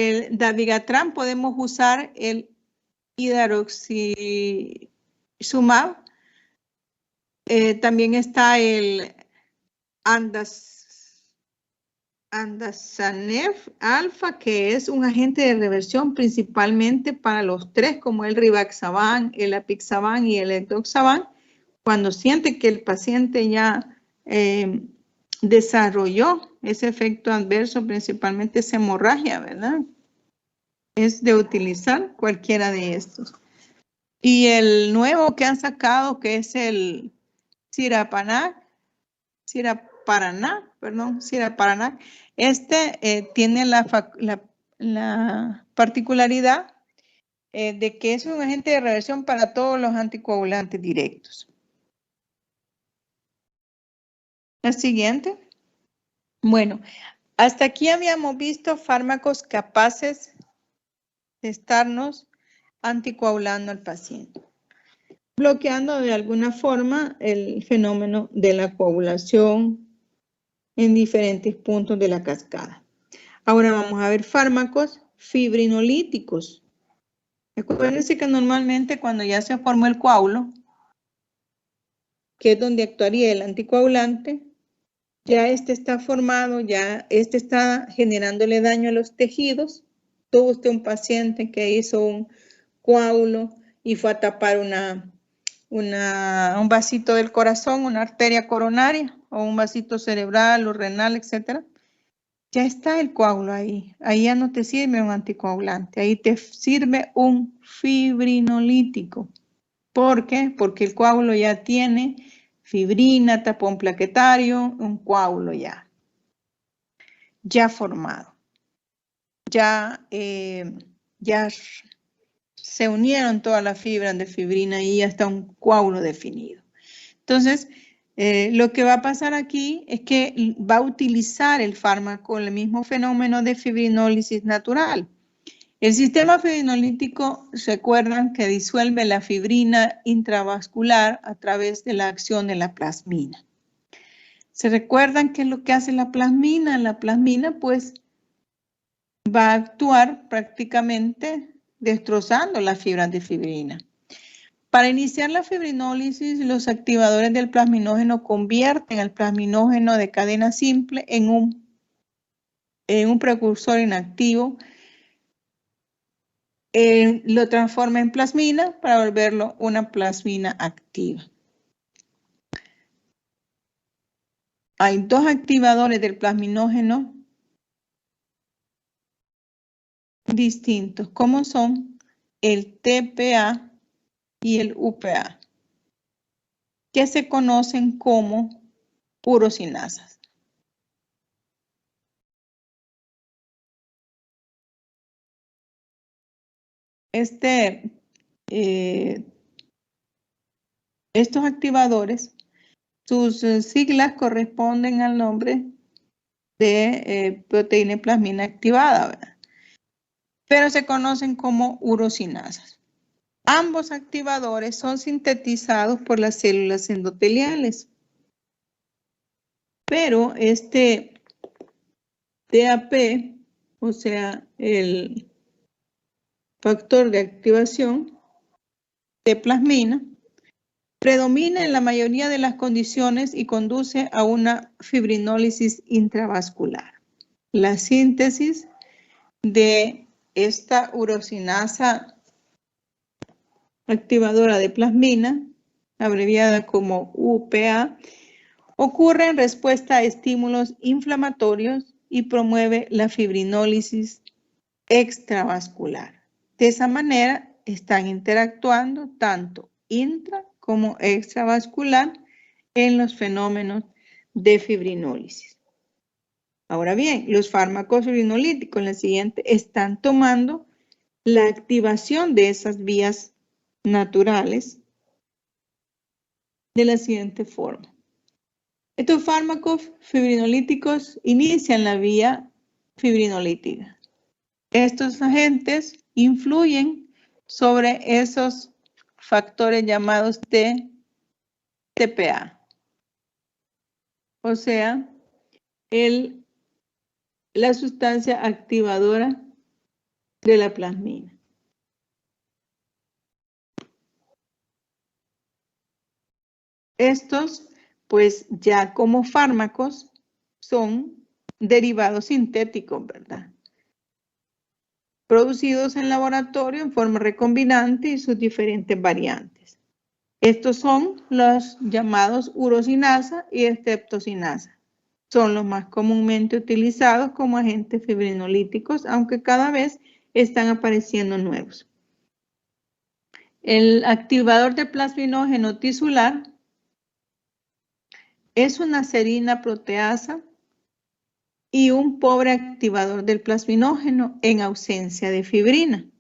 el dabigatran podemos usar el hidaroxizumab. También está el Andasanev alfa, que es un agente de reversión principalmente para los 3, como el rivaroxaban, el apixaban y el edoxaban, cuando siente que el paciente ya desarrolló ese efecto adverso, principalmente esa hemorragia, ¿verdad? Es de utilizar cualquiera de estos. Y el nuevo que han sacado, que es el Siraparanak, tiene la particularidad de que es un agente de reversión para todos los anticoagulantes directos. La siguiente. Bueno, hasta aquí habíamos visto fármacos capaces de estarnos anticoagulando al paciente, bloqueando de alguna forma el fenómeno de la coagulación en diferentes puntos de la cascada. Ahora vamos a ver fármacos fibrinolíticos. Acuérdense que normalmente cuando ya se formó el coágulo, que es donde actuaría el anticoagulante, ya este está formado, ya este está generándole daño a los tejidos. Tuvo usted un paciente que hizo un coágulo y fue a tapar un vasito del corazón, una arteria coronaria, o un vasito cerebral o renal, etc. Ya está el coágulo ahí. Ahí ya no te sirve un anticoagulante. Ahí te sirve un fibrinolítico. ¿Por qué? Porque el coágulo ya tiene fibrina, tapón plaquetario, un coágulo ya formado. Ya se unieron todas las fibras de fibrina y ya está un coágulo definido. Entonces, lo que va a pasar aquí es que va a utilizar el fármaco el mismo fenómeno de fibrinólisis natural. El sistema fibrinolítico, recuerdan que disuelve la fibrina intravascular a través de la acción de la plasmina. ¿Se recuerdan qué es lo que hace la plasmina? La plasmina, pues, va a actuar prácticamente destrozando las fibras de fibrina. Para iniciar la fibrinólisis, los activadores del plasminógeno convierten el plasminógeno de cadena simple en un precursor inactivo. Lo transforma en plasmina para volverlo una plasmina activa. Hay dos activadores del plasminógeno distintos, como son el TPA y el UPA, que se conocen como urosinasas. Estos activadores, sus siglas corresponden al nombre de proteína y plasmina activada, ¿verdad? Pero se conocen como urosinasas. Ambos activadores son sintetizados por las células endoteliales. Pero este TAP, o sea, el factor de activación de plasmina, predomina en la mayoría de las condiciones y conduce a una fibrinólisis intravascular. La síntesis de esta urosinasa activadora de plasmina, abreviada como UPA, ocurre en respuesta a estímulos inflamatorios y promueve la fibrinólisis extravascular. De esa manera están interactuando tanto intra como extravascular en los fenómenos de fibrinólisis. Ahora bien, los fármacos fibrinolíticos, en la siguiente, están tomando la activación de esas vías naturales de la siguiente forma. Estos fármacos fibrinolíticos inician la vía fibrinolítica. Estos agentes influyen sobre esos factores llamados TPA. O sea, la sustancia activadora de la plasmina. Estos, pues ya como fármacos, son derivados sintéticos, ¿verdad? Producidos en laboratorio en forma recombinante y sus diferentes variantes. Estos son los llamados urosinasa y streptosinasa. Son los más comúnmente utilizados como agentes fibrinolíticos, aunque cada vez están apareciendo nuevos. El activador de plasminógeno tisular es una serina proteasa y un pobre activador del plasminógeno en ausencia de fibrina.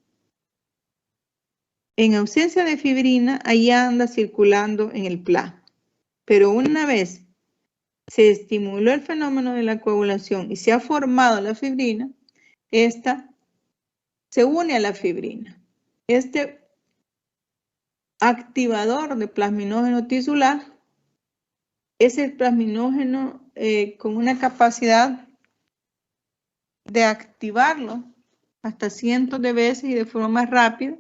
En ausencia de fibrina, ahí anda circulando en el plasma. Pero una vez se estimuló el fenómeno de la coagulación y se ha formado la fibrina, esta se une a la fibrina. Este activador de plasminógeno tisular es el plasminógeno con una capacidad de activarlo hasta cientos de veces y de forma más rápida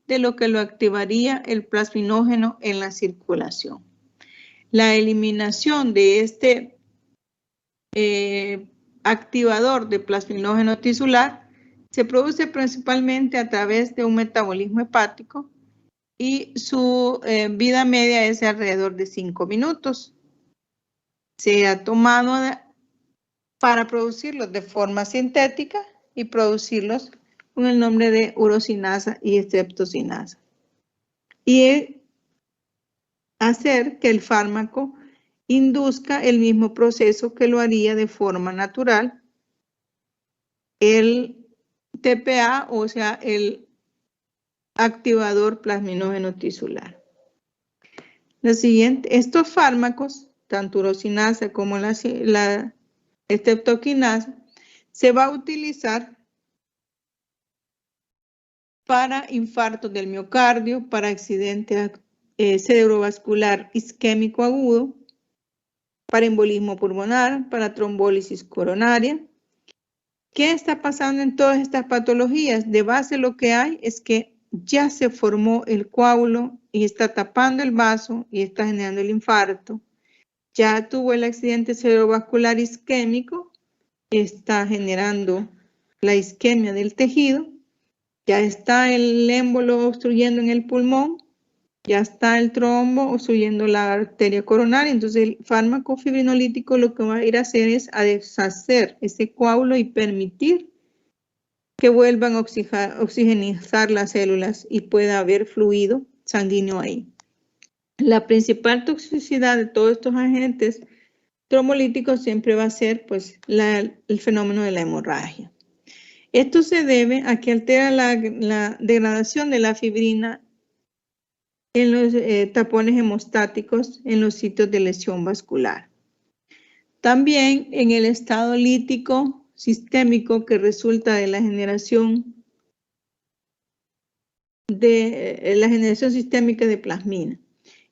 de lo que lo activaría el plasminógeno en la circulación. La eliminación de este activador de plasminógeno tisular se produce principalmente a través de un metabolismo hepático y su vida media es de alrededor de 5 minutos. Se ha tomado para producirlos de forma sintética y producirlos con el nombre de urosinasa y streptosinasa. Y hacer que el fármaco induzca el mismo proceso que lo haría de forma natural el TPA, o sea, el activador plasminógeno tisular. Lo siguiente, estos fármacos, tanto urosinasa como la streptokinasa, se va a utilizar para infartos del miocardio, para accidente cerebrovascular isquémico agudo, para embolismo pulmonar, para trombólisis coronaria, ¿Qué está pasando en todas estas patologías? De base lo que hay es que ya se formó el coágulo y está tapando el vaso y está generando el infarto. Ya tuvo el accidente cerebrovascular isquémico, está generando la isquemia del tejido. Ya está el émbolo obstruyendo en el pulmón, ya está el trombo obstruyendo la arteria coronaria. Entonces el fármaco fibrinolítico lo que va a ir a hacer es a deshacer ese coágulo y permitir que vuelvan a oxigenizar las células y pueda haber fluido sanguíneo ahí. La principal toxicidad de todos estos agentes trombolíticos siempre va a ser pues, el fenómeno de la hemorragia. Esto se debe a que altera la degradación de la fibrina en los tapones hemostáticos en los sitios de lesión vascular. También en el estado lítico sistémico que resulta de la generación sistémica de plasmina,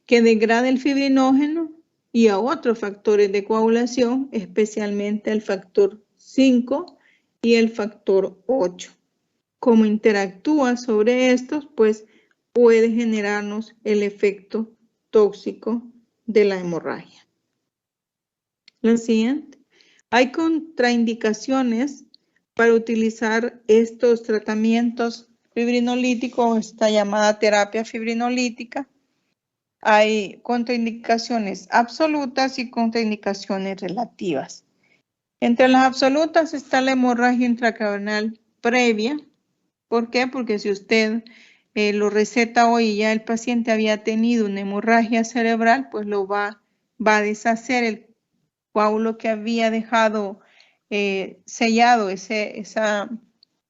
que degrada el fibrinógeno y a otros factores de coagulación, especialmente el factor 5 y el factor 8. Como interactúa sobre estos, pues puede generarnos el efecto tóxico de la hemorragia. La siguiente. Hay contraindicaciones para utilizar estos tratamientos fibrinolíticos, esta llamada terapia fibrinolítica. Hay contraindicaciones absolutas y contraindicaciones relativas. Entre las absolutas está la hemorragia intracraneal previa. ¿Por qué? Porque si usted lo receta hoy y ya el paciente había tenido una hemorragia cerebral, pues lo va a deshacer el coágulo que había dejado sellado esa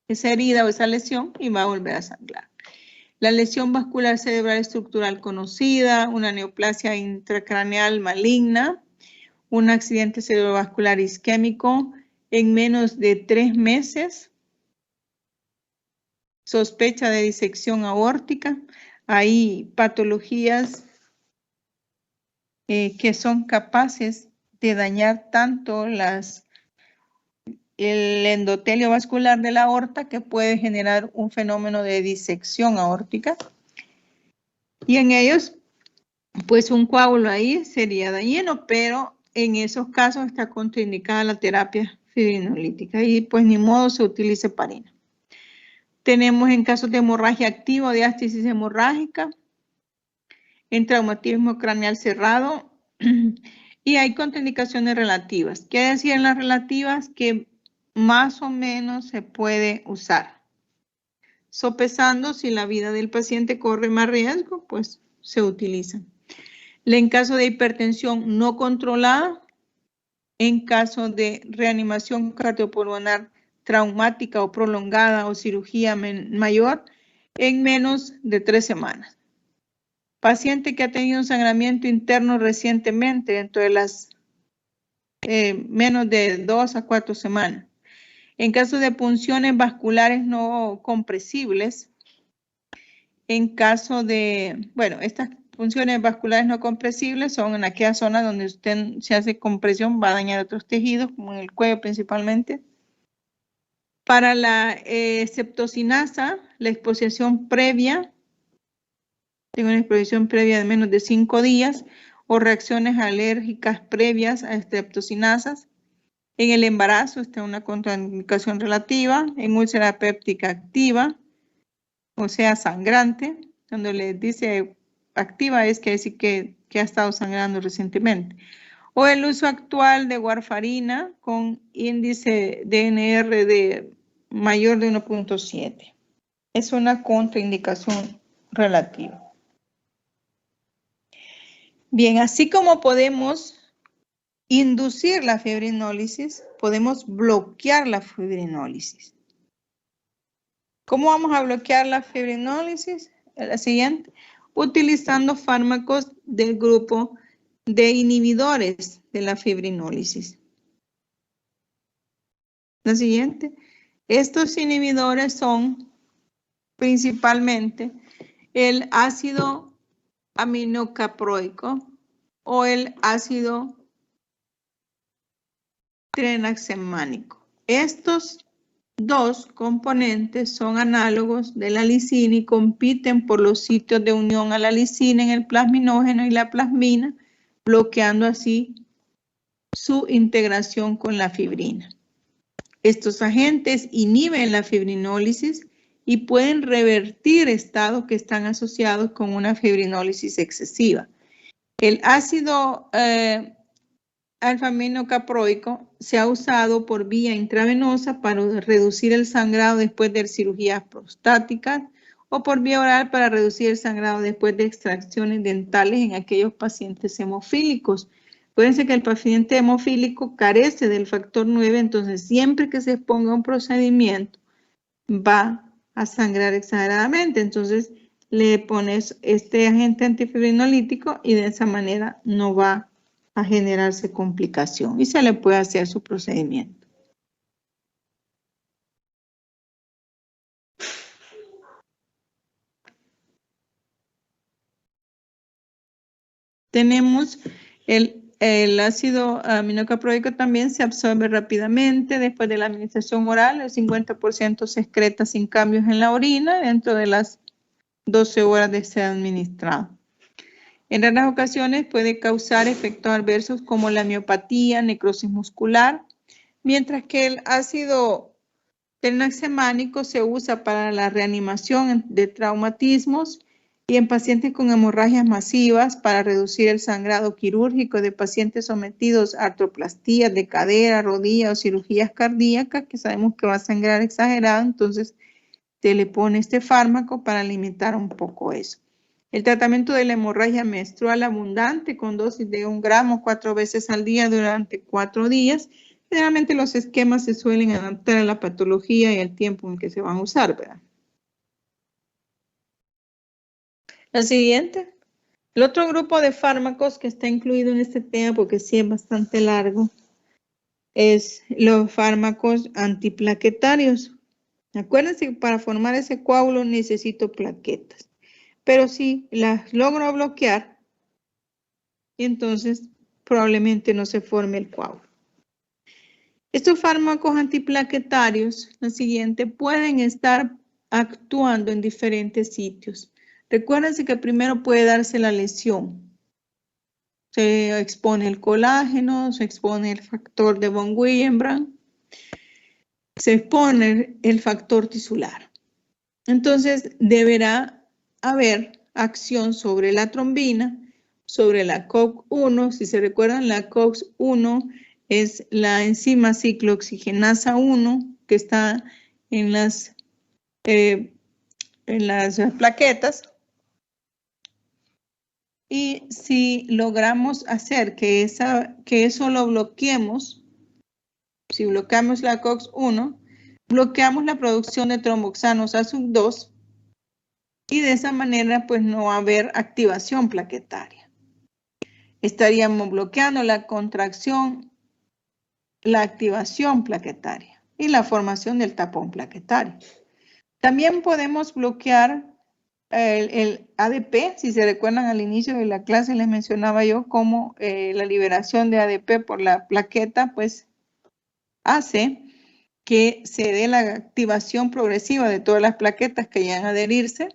herida o esa lesión y va a volver a sangrar. La lesión vascular cerebral estructural conocida, una neoplasia intracraneal maligna, un accidente cerebrovascular isquémico en menos de 3 meses, sospecha de disección aórtica. Hay patologías que son capaces de dañar tanto el endotelio vascular de la aorta que puede generar un fenómeno de disección aórtica. Y en ellos, pues un coágulo ahí sería dañino, pero en esos casos está contraindicada la terapia fibrinolítica y pues ni modo se utiliza heparina. Tenemos en casos de hemorragia activa o diástasis hemorrágica, en traumatismo craneal cerrado y hay contraindicaciones relativas. ¿Qué decían las relativas? Que más o menos se puede usar. Sopesando si la vida del paciente corre más riesgo, pues se utilizan. En caso de hipertensión no controlada, en caso de reanimación cardiopulmonar traumática o prolongada o cirugía mayor, en menos de 3 semanas. Paciente que ha tenido un sangramiento interno recientemente, dentro de las menos de 2 a 4 semanas. En caso de punciones vasculares no compresibles, en caso de, bueno, estas punciones vasculares no compresibles son en aquella zona donde usted se hace compresión, va a dañar otros tejidos, como en el cuello principalmente. Para la septosinasa, la exposición previa, tengo una exposición previa de menos de 5 días, o reacciones alérgicas previas a septosinasas. En el embarazo está una contraindicación relativa, en úlcera péptica activa, o sea, sangrante, cuando le dice activa es que decir que ha estado sangrando recientemente. O el uso actual de warfarina con índice DNR de mayor de 1.7. Es una contraindicación relativa. Bien, así como podemos inducir la fibrinólisis, podemos bloquear la fibrinólisis. ¿Cómo vamos a bloquear la fibrinólisis? La siguiente, utilizando fármacos del grupo de inhibidores de la fibrinólisis. La siguiente, estos inhibidores son principalmente el ácido aminocaproico o el ácido trenaxemánico. Estos dos componentes son análogos de la lisina y compiten por los sitios de unión a la lisina en el plasminógeno y la plasmina, bloqueando así su integración con la fibrina. Estos agentes inhiben la fibrinólisis y pueden revertir estados que están asociados con una fibrinólisis excesiva. El ácido alfa-aminocaproico se ha usado por vía intravenosa para reducir el sangrado después de cirugías prostáticas o por vía oral para reducir el sangrado después de extracciones dentales en aquellos pacientes hemofílicos. Acuérdense que el paciente hemofílico carece del factor 9, entonces siempre que se exponga a un procedimiento va a sangrar exageradamente. Entonces le pones este agente antifibrinolítico y de esa manera no va a generarse complicación y se le puede hacer su procedimiento. Tenemos el ácido aminocaproico también se absorbe rápidamente después de la administración oral. El 50% se excreta sin cambios en la orina dentro de las 12 horas de ser administrado. En raras ocasiones puede causar efectos adversos como la miopatía, necrosis muscular, mientras que el ácido tenaxemánico se usa para la reanimación de traumatismos y en pacientes con hemorragias masivas para reducir el sangrado quirúrgico de pacientes sometidos a artroplastías de cadera, rodilla o cirugías cardíacas, que sabemos que va a sangrar exagerado, entonces se le pone este fármaco para limitar un poco eso. El tratamiento de la hemorragia menstrual abundante con dosis de 1 gramo 4 veces al día durante 4 días. Generalmente los esquemas se suelen adaptar a la patología y al tiempo en que se van a usar, ¿verdad? La siguiente. El otro grupo de fármacos que está incluido en este tema, porque sí es bastante largo, es los fármacos antiplaquetarios. Acuérdense que para formar ese coágulo necesito plaquetas. Pero si las logro bloquear, entonces probablemente no se forme el coágulo. Estos fármacos antiplaquetarios, la siguiente, pueden estar actuando en diferentes sitios. Recuérdense que primero puede darse la lesión. Se expone el colágeno, se expone el factor de von Willebrand, se expone el factor tisular. Entonces deberá haber acción sobre la trombina, sobre la COX-1. Si se recuerdan, la COX-1 es la enzima ciclooxigenasa 1 que está en las plaquetas. Y si logramos hacer que eso lo bloqueemos, si bloqueamos la COX-1, bloqueamos la producción de tromboxanos A sub 2 y de esa manera pues no va a haber activación plaquetaria. Estaríamos bloqueando la contracción, la activación plaquetaria y la formación del tapón plaquetario. También podemos bloquear el ADP. Si se recuerdan, al inicio de la clase les mencionaba yo cómo la liberación de ADP por la plaqueta pues hace que se dé la activación progresiva de todas las plaquetas que llegan a adherirse.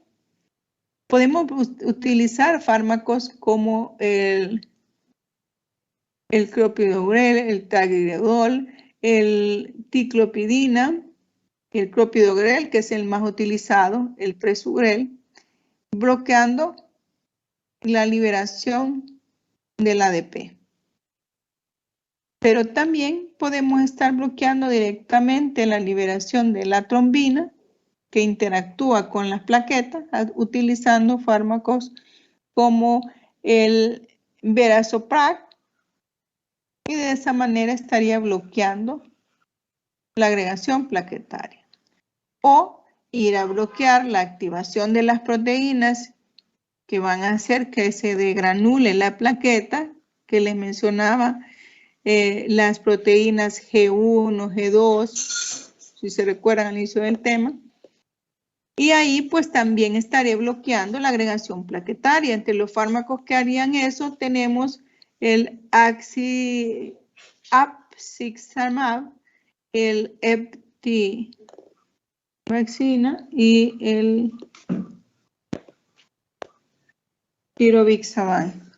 Podemos utilizar fármacos como el clopidogrel, el tagridol, el ticlopidina, el clopidogrel, que es el más utilizado, el presugrel, bloqueando la liberación del ADP. Pero también podemos estar bloqueando directamente la liberación de la trombina, que interactúa con las plaquetas, utilizando fármacos como el Verazoprag, y de esa manera estaría bloqueando la agregación plaquetaria. O ir a bloquear la activación de las proteínas que van a hacer que se degranule la plaqueta, que les mencionaba, las proteínas G1, G2, si se recuerdan al inicio del tema. Y ahí pues también estaré bloqueando la agregación plaquetaria. Entre los fármacos que harían eso tenemos el apixaban, el rifaximiromacina y el pirovixaban.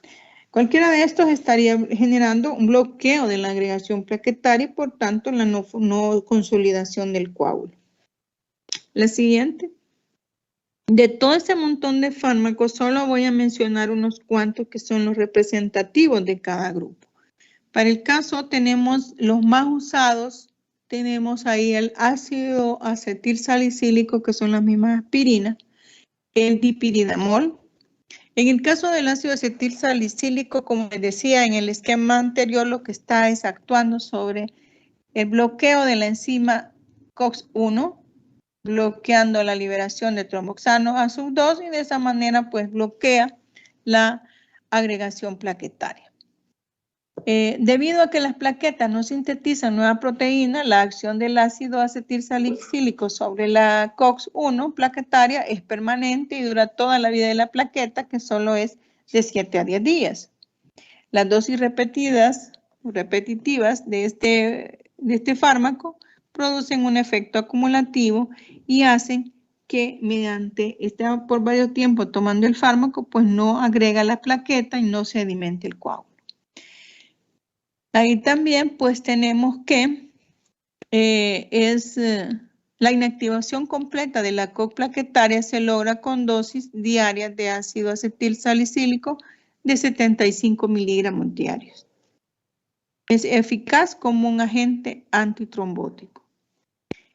Cualquiera de estos estaría generando un bloqueo de la agregación plaquetaria y por tanto la no consolidación del coágulo. La siguiente. De todo ese montón de fármacos, solo voy a mencionar unos cuantos que son los representativos de cada grupo. Para el caso tenemos los más usados, tenemos ahí el ácido acetilsalicílico, que son las mismas aspirinas, el dipiridamol. En el caso del ácido acetilsalicílico, como les decía en el esquema anterior, lo que está es actuando sobre el bloqueo de la enzima COX-1, bloqueando la liberación de tromboxano a sub 2 y de esa manera pues bloquea la agregación plaquetaria. Debido a que las plaquetas no sintetizan nueva proteína, la acción del ácido acetilsalicílico sobre la COX-1 plaquetaria es permanente y dura toda la vida de la plaqueta, que solo es de 7 a 10 días. Las dosis repetitivas de este fármaco producen un efecto acumulativo y hacen que mediante esté por varios tiempos tomando el fármaco, pues no agrega la plaqueta y no sedimente el coágulo. Ahí también pues tenemos que la inactivación completa de la COX plaquetaria se logra con dosis diarias de ácido acetilsalicílico de 75 miligramos diarios. Es eficaz como un agente antitrombótico.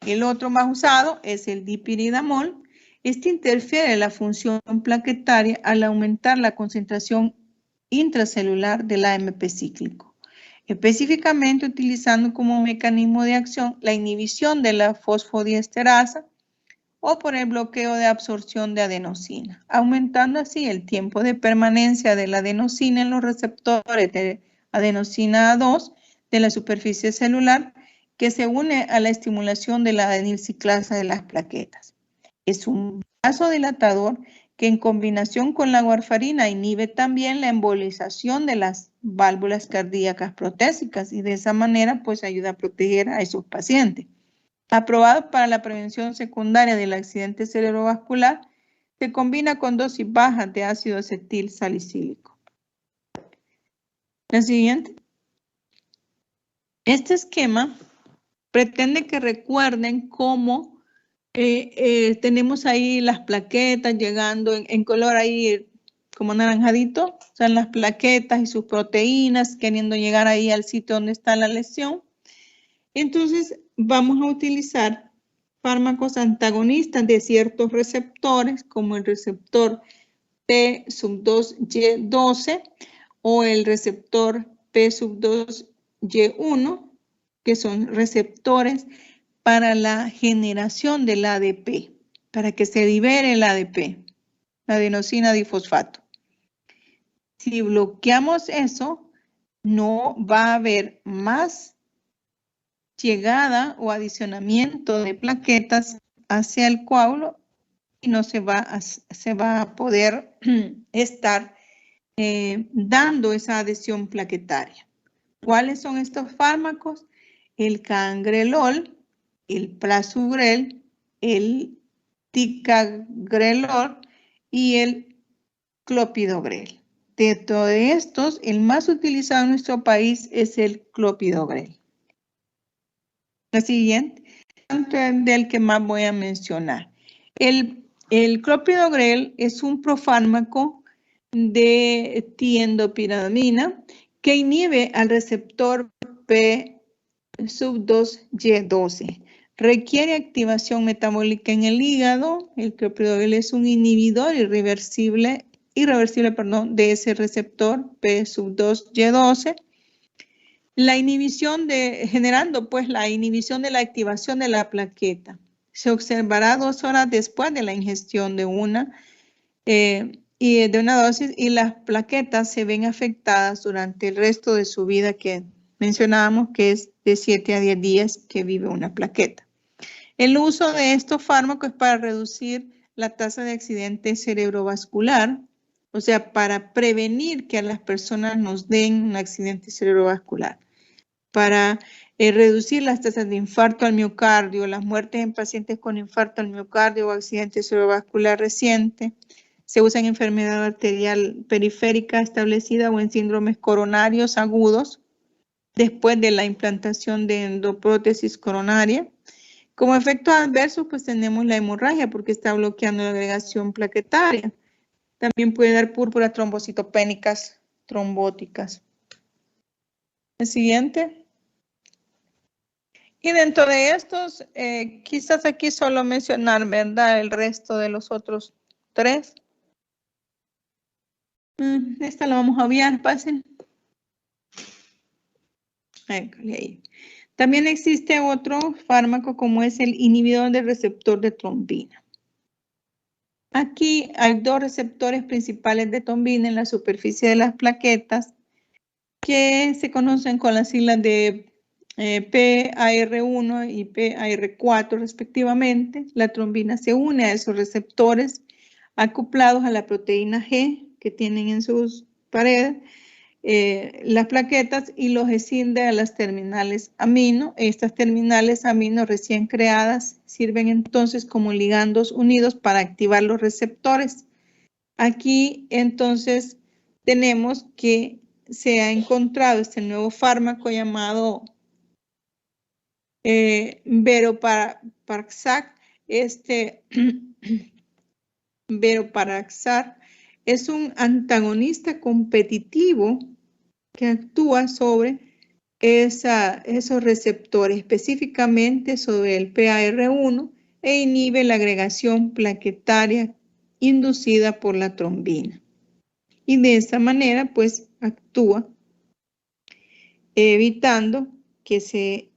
El otro más usado es el dipiridamol. Este interfiere en la función plaquetaria al aumentar la concentración intracelular del AMP cíclico, específicamente utilizando como mecanismo de acción la inhibición de la fosfodiesterasa o por el bloqueo de absorción de adenosina, aumentando así el tiempo de permanencia de la adenosina en los receptores de adenosina 2 de la superficie celular, que se une a la estimulación de la adenilciclasa de las plaquetas. Es un vasodilatador que en combinación con la warfarina inhibe también la embolización de las válvulas cardíacas protésicas y de esa manera pues ayuda a proteger a esos pacientes. Aprobado para la prevención secundaria del accidente cerebrovascular, se combina con dosis bajas de ácido acetilsalicílico. La siguiente. Este esquema pretende que recuerden cómo tenemos ahí las plaquetas llegando en color ahí como naranjadito, son las plaquetas y sus proteínas queriendo llegar ahí al sitio donde está la lesión. Entonces vamos a utilizar fármacos antagonistas de ciertos receptores como el receptor P2Y12 o el receptor P2Y1, que son receptores para la generación del ADP, para que se libere el ADP, la adenosina difosfato. Si bloqueamos eso, no va a haber más llegada o adicionamiento de plaquetas hacia el coágulo y no se va a poder estar dando esa adhesión plaquetaria. ¿Cuáles son estos fármacos? El cangrelol, el prasugrel, el ticagrelor y el clopidogrel. De todos estos, el más utilizado en nuestro país es el clopidogrel. La siguiente, del que más voy a mencionar. El clopidogrel es un profármaco de tiendopiramina que inhibe al receptor P2Y12. Requiere activación metabólica en el hígado. El clopidogrel es un inhibidor irreversible de ese receptor P2Y12. La inhibición generando pues la inhibición de la activación de la plaqueta. Se observará 2 horas después de la ingestión de una dosis y las plaquetas se ven afectadas durante el resto de su vida, que mencionábamos que es de 7 a 10 días que vive una plaqueta. El uso de estos fármacos es para reducir la tasa de accidente cerebrovascular, o sea, para prevenir que a las personas nos den un accidente cerebrovascular, para reducir las tasas de infarto al miocardio, las muertes en pacientes con infarto al miocardio o accidente cerebrovascular reciente. Se usa en enfermedad arterial periférica establecida o en síndromes coronarios agudos después de la implantación de endoprótesis coronaria. Como efectos adversos, pues tenemos la hemorragia porque está bloqueando la agregación plaquetaria. También puede dar púrpuras trombocitopénicas trombóticas. El siguiente. Y dentro de estos, quizás aquí solo mencionar, ¿verdad? El resto de los otros 3. Esta la vamos a obviar, pasen. Ahí. También existe otro fármaco como es el inhibidor del receptor de trombina. Aquí hay 2 receptores principales de trombina en la superficie de las plaquetas que se conocen con las siglas de PAR1 y PAR4 respectivamente. La trombina se une a esos receptores acoplados a la proteína G que tienen en sus paredes las plaquetas y los escinde a las terminales amino. Estas terminales amino recién creadas sirven entonces como ligandos unidos para activar los receptores. Aquí entonces tenemos que se ha encontrado este nuevo fármaco llamado Veroparxar. Veroparxar es un antagonista competitivo que actúa sobre esos receptores, específicamente sobre el PAR1 e inhibe la agregación plaquetaria inducida por la trombina. Y de esa manera, pues, actúa evitando que se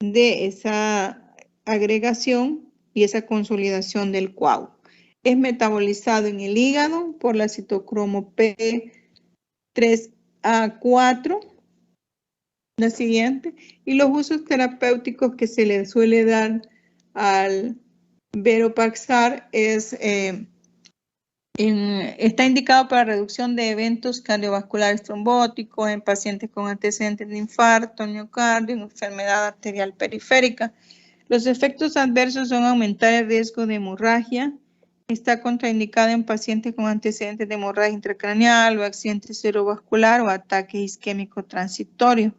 dé esa agregación y esa consolidación del coágulo. Es metabolizado en el hígado por la citocromo P3A4, la siguiente, y los usos terapéuticos que se le suele dar al Veroparxar es está indicado para reducción de eventos cardiovasculares trombóticos en pacientes con antecedentes de infarto, miocardio, enfermedad arterial periférica. Los efectos adversos son aumentar el riesgo de hemorragia. Está contraindicada en pacientes con antecedentes de hemorragia intracraneal o accidente cerebrovascular o ataque isquémico transitorio.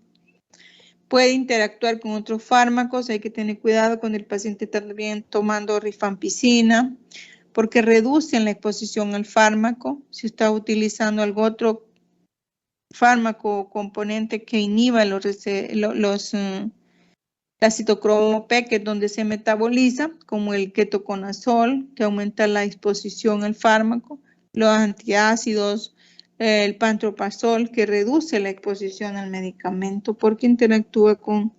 Puede interactuar con otros fármacos. Hay que tener cuidado cuando el paciente está también tomando rifampicina, porque reducen la exposición al fármaco. Si está utilizando algún otro fármaco o componente que inhiba la citocromo P, que es donde se metaboliza, como el ketoconazol, que aumenta la exposición al fármaco, los antiácidos, el pantoprazol, que reduce la exposición al medicamento porque interactúa con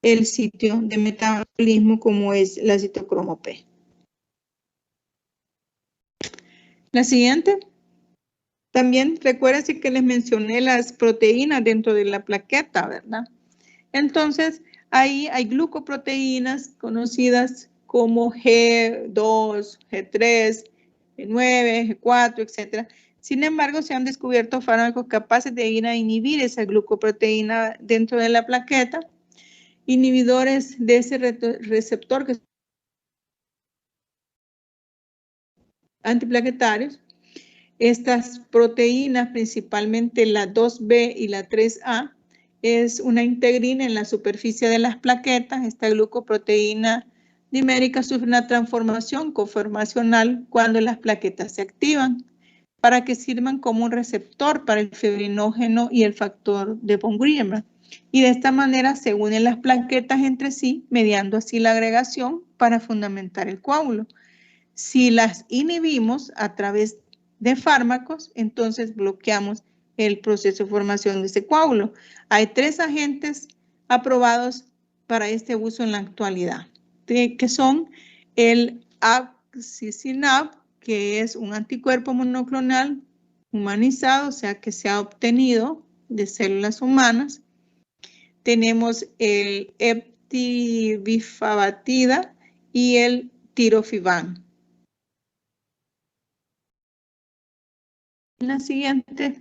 el sitio de metabolismo como es la citocromo P. La siguiente. También recuérdense que les mencioné las proteínas dentro de la plaqueta, ¿verdad? Entonces, ahí hay glucoproteínas conocidas como G2, G3, G9, G4, etc. Sin embargo, se han descubierto fármacos capaces de ir a inhibir esa glucoproteína dentro de la plaqueta, inhibidores de ese receptor que son antiplaquetarios. Estas proteínas, principalmente la 2B y la 3A, es una integrina en la superficie de las plaquetas. Esta glucoproteína dimérica sufre una transformación conformacional cuando las plaquetas se activan para que sirvan como un receptor para el fibrinógeno y el factor de von Willebrand. Y de esta manera se unen las plaquetas entre sí, mediando así la agregación para fundamentar el coágulo. Si las inhibimos a través de fármacos, entonces bloqueamos el proceso de formación de ese coágulo. Hay 3 agentes aprobados para este uso en la actualidad, que son el axitinib, que es un anticuerpo monoclonal humanizado, o sea que se ha obtenido de células humanas. Tenemos el eptibifabatida y el tirofiban. La siguiente.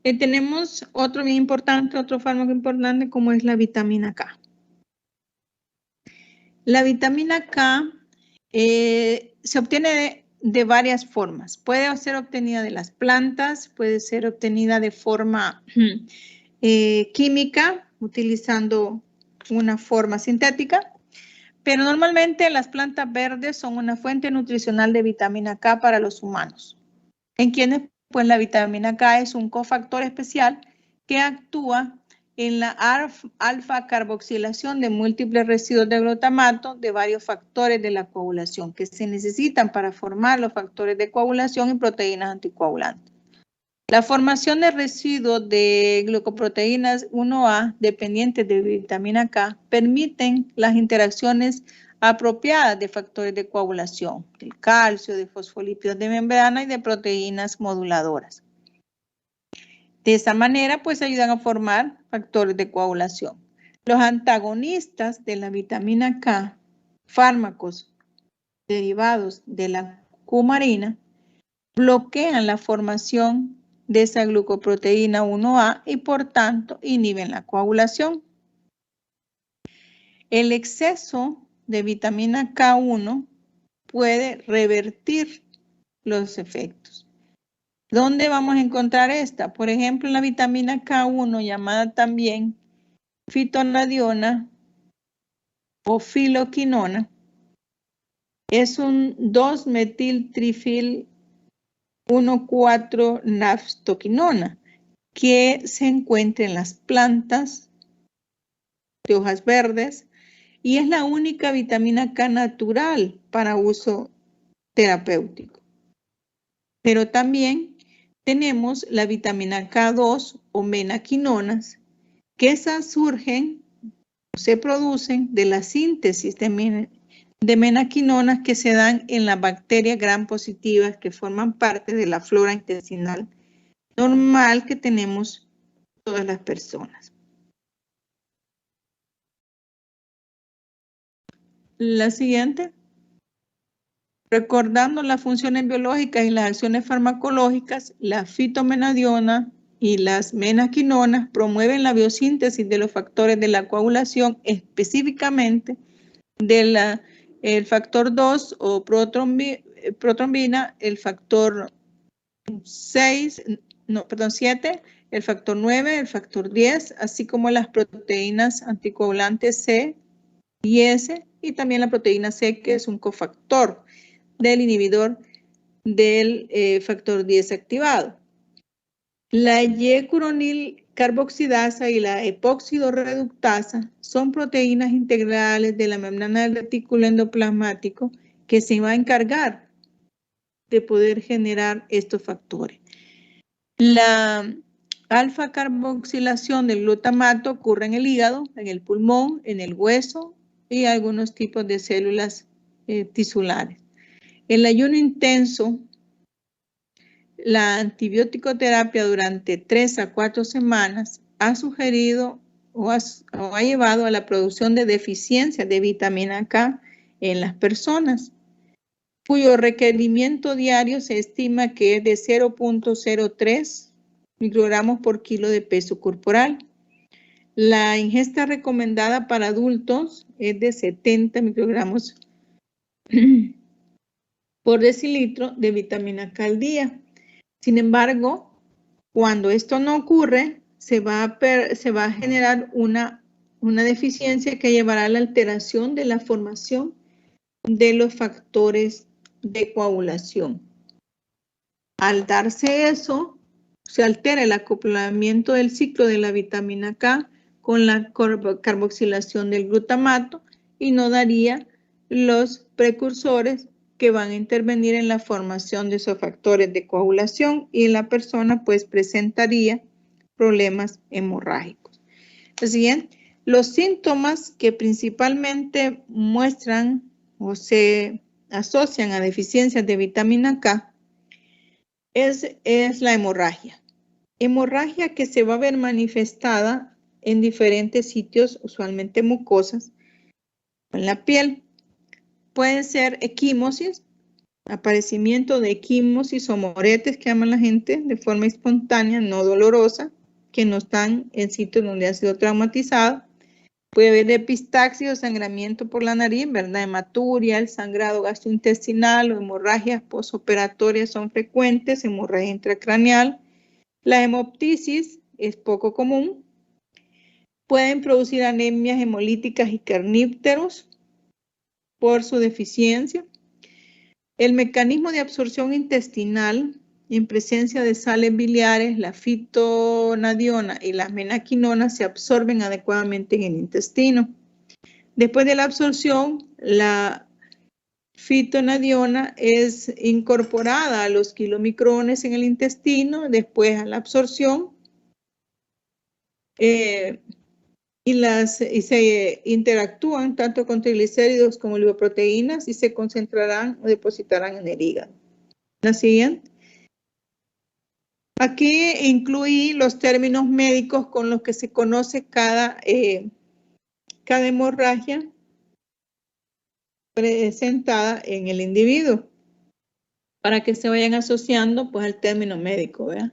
Tenemos otro bien importante, otro fármaco importante, como es la vitamina K. La vitamina K se obtiene de varias formas. Puede ser obtenida de las plantas, puede ser obtenida de forma química, utilizando una forma sintética, pero normalmente las plantas verdes son una fuente nutricional de vitamina K para los humanos. En quienes, pues la vitamina K es un cofactor especial que actúa en la alfa-carboxilación de múltiples residuos de glutamato de varios factores de la coagulación que se necesitan para formar los factores de coagulación y proteínas anticoagulantes. La formación de residuos de glucoproteínas 1A dependientes de vitamina K permiten las interacciones apropiadas de factores de coagulación, del calcio, de fosfolípidos de membrana y de proteínas moduladoras. De esa manera, pues ayudan a formar factores de coagulación. Los antagonistas de la vitamina K, fármacos derivados de la cumarina, bloquean la formación de esa glucoproteína 1A y por tanto inhiben la coagulación. El exceso de vitamina K1 puede revertir los efectos. ¿Dónde vamos a encontrar esta? Por ejemplo, la vitamina K1, llamada también fitonadiona o filoquinona, es un 2-metiltrifil 1,4-naftoquinona que se encuentra en las plantas de hojas verdes y es la única vitamina K natural para uso terapéutico. Pero también tenemos la vitamina K2 o menaquinonas, que esas surgen o se producen de la síntesis de menaquinonas que se dan en las bacterias gram positivas que forman parte de la flora intestinal normal que tenemos todas las personas. La siguiente. Recordando las funciones biológicas y las acciones farmacológicas, la fitomenadiona y las menaquinonas promueven la biosíntesis de los factores de la coagulación, específicamente del factor 2 o protrombina, el factor 7, el factor 9, el factor 10, así como las proteínas anticoagulantes C y S, y también la proteína C, que es un cofactor del inhibidor del factor 10 activado. La Y-curonil carboxidasa y la epóxido-reductasa son proteínas integrales de la membrana del retículo endoplasmático que se va a encargar de poder generar estos factores. La alfa-carboxilación del glutamato ocurre en el hígado, en el pulmón, en el hueso y algunos tipos de células tisulares. El ayuno intenso, la antibiótico-terapia durante 3 a 4 semanas ha sugerido o ha llevado a la producción de deficiencia de vitamina K en las personas, cuyo requerimiento diario se estima que es de 0,03 microgramos por kilo de peso corporal. La ingesta recomendada para adultos es de 70 microgramos por decilitro de vitamina K al día. Sin embargo, cuando esto no ocurre, se va a generar una deficiencia que llevará a la alteración de la formación de los factores de coagulación. Al darse eso, se altera el acoplamiento del ciclo de la vitamina K con la carboxilación del glutamato y no daría los precursores que van a intervenir en la formación de esos factores de coagulación y la persona pues presentaría problemas hemorrágicos. Lo siguiente, los síntomas que principalmente muestran o se asocian a deficiencias de vitamina K es la hemorragia. Hemorragia que se va a ver manifestada en diferentes sitios, usualmente mucosas, en la piel. Puede ser equimosis, aparecimiento de equimosis o moretes que llaman la gente de forma espontánea, no dolorosa, que no están en sitios donde ha sido traumatizado. Puede haber epistaxis o sangramiento por la nariz, ¿verdad? Hematuria, el sangrado gastrointestinal o hemorragias posoperatorias son frecuentes, hemorragia intracraneal. La hemoptisis es poco común. Pueden producir anemias hemolíticas y carnípteros por su deficiencia. El mecanismo de absorción intestinal en presencia de sales biliares, la fitonadiona y las menaquinonas se absorben adecuadamente en el intestino. Después de la absorción, la fitonadiona es incorporada a los kilomicrones en el intestino, después a la absorción y se interactúan tanto con triglicéridos como lipoproteínas y se concentrarán o depositarán en el hígado. La siguiente. Aquí incluí los términos médicos con los que se conoce cada hemorragia presentada en el individuo, para que se vayan asociando pues al término médico, ¿verdad?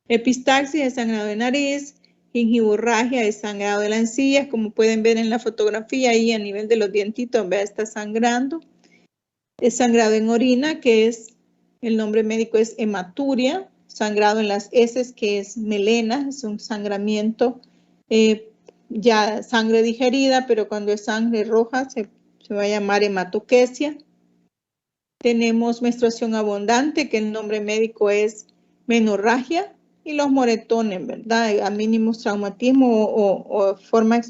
Epistaxis es sangrado de nariz, gingivorragia es sangrado de las encías, como pueden ver en la fotografía ahí a nivel de los dientitos, ¿verdad? Está sangrando. Es sangrado en orina, que es, el nombre médico es hematuria, sangrado en las heces, que es melena, es un sangramiento, ya sangre digerida, pero cuando es sangre roja se va a llamar hematoquesia. Tenemos menstruación abundante, que el nombre médico es menorragia, y los moretones, ¿verdad? A mínimos traumatismo o forma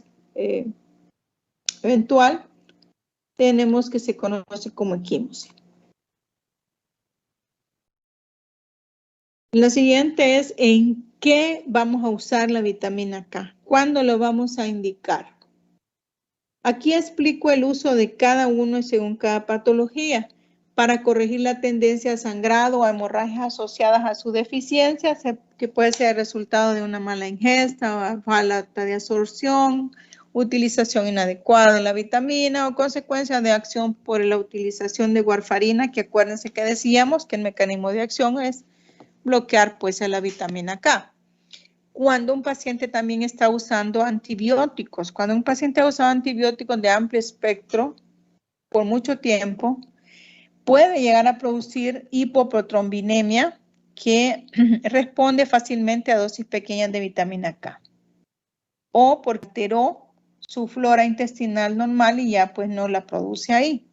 eventual, tenemos que se conoce como equimosis. La siguiente es en qué vamos a usar la vitamina K, cuándo lo vamos a indicar. Aquí explico el uso de cada uno según cada patología. Para corregir la tendencia a sangrado o a hemorragias asociadas a su deficiencia, que puede ser el resultado de una mala ingesta o falta de absorción, utilización inadecuada de la vitamina o consecuencia de acción por la utilización de warfarina, que acuérdense que decíamos que el mecanismo de acción es bloquear pues a la vitamina K. Cuando un paciente también está usando antibióticos, cuando un paciente ha usado antibióticos de amplio espectro por mucho tiempo, puede llegar a producir hipoprotrombinemia que responde fácilmente a dosis pequeñas de vitamina K. O porque alteró su flora intestinal normal y ya pues no la produce ahí.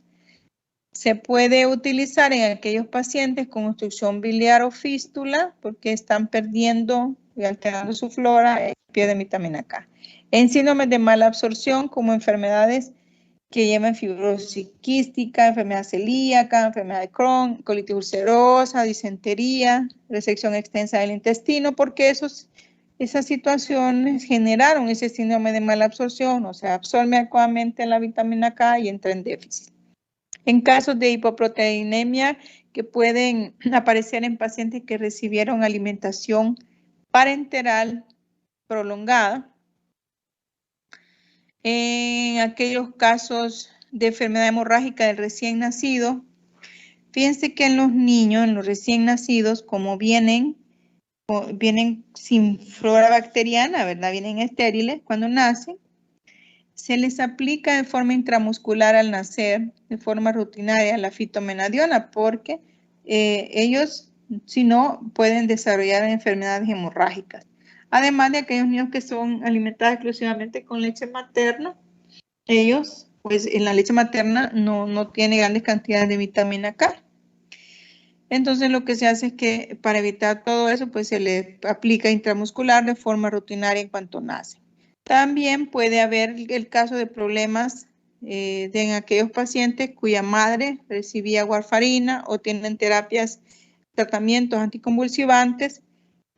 Se puede utilizar en aquellos pacientes con obstrucción biliar o fístula porque están perdiendo y alterando su flora, pierden vitamina K. En síndromes de mala absorción como enfermedades que llevan fibrosis quística, enfermedad celíaca, enfermedad de Crohn, colitis ulcerosa, disentería, resección extensa del intestino, porque esas situaciones generaron ese síndrome de mala absorción, o sea, absorbe adecuadamente la vitamina K y entra en déficit. En casos de hipoproteinemia que pueden aparecer en pacientes que recibieron alimentación parenteral prolongada, en aquellos casos de enfermedad hemorrágica del recién nacido, fíjense que en los niños, en los recién nacidos, como vienen sin flora bacteriana, ¿verdad? Vienen estériles cuando nacen, se les aplica de forma intramuscular al nacer, de forma rutinaria, la fitomenadiona, porque ellos, si no, pueden desarrollar enfermedades hemorrágicas. Además de aquellos niños que son alimentados exclusivamente con leche materna, ellos, pues en la leche materna no tiene grandes cantidades de vitamina K. Entonces lo que se hace es que para evitar todo eso, pues se le aplica intramuscular de forma rutinaria en cuanto nace. También puede haber el caso de problemas en aquellos pacientes cuya madre recibía warfarina o tienen tratamientos anticonvulsivantes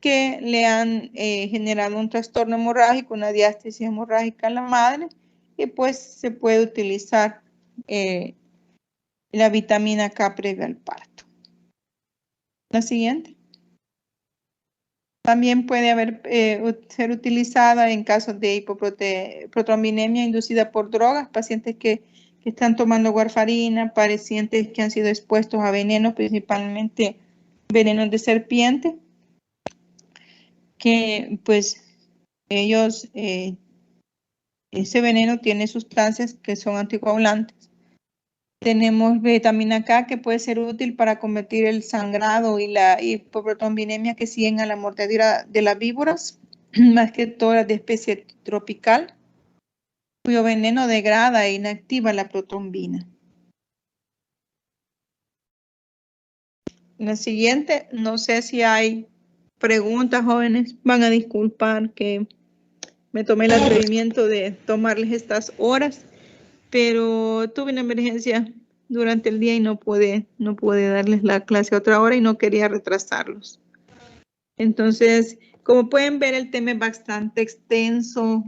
que le han generado un trastorno hemorrágico, una diástasis hemorrágica en la madre, y pues se puede utilizar la vitamina K previo al parto. La siguiente. También puede ser utilizada en casos de hipoprotrombinemia inducida por drogas, pacientes que que están tomando warfarina, pacientes que han sido expuestos a venenos, principalmente venenos de serpiente, que pues ellos, ese veneno tiene sustancias que son anticoagulantes. Tenemos vitamina K, que puede ser útil para combatir el sangrado y la hipoprotombinemia que siguen a la mordedura de las víboras, más que todas de especie tropical, cuyo veneno degrada e inactiva la protombina. La siguiente, no sé si hay preguntas, jóvenes. Van a disculpar que me tomé el atrevimiento de tomarles estas horas, pero tuve una emergencia durante el día y no pude darles la clase a otra hora y no quería retrasarlos. Entonces, como pueden ver, el tema es bastante extenso,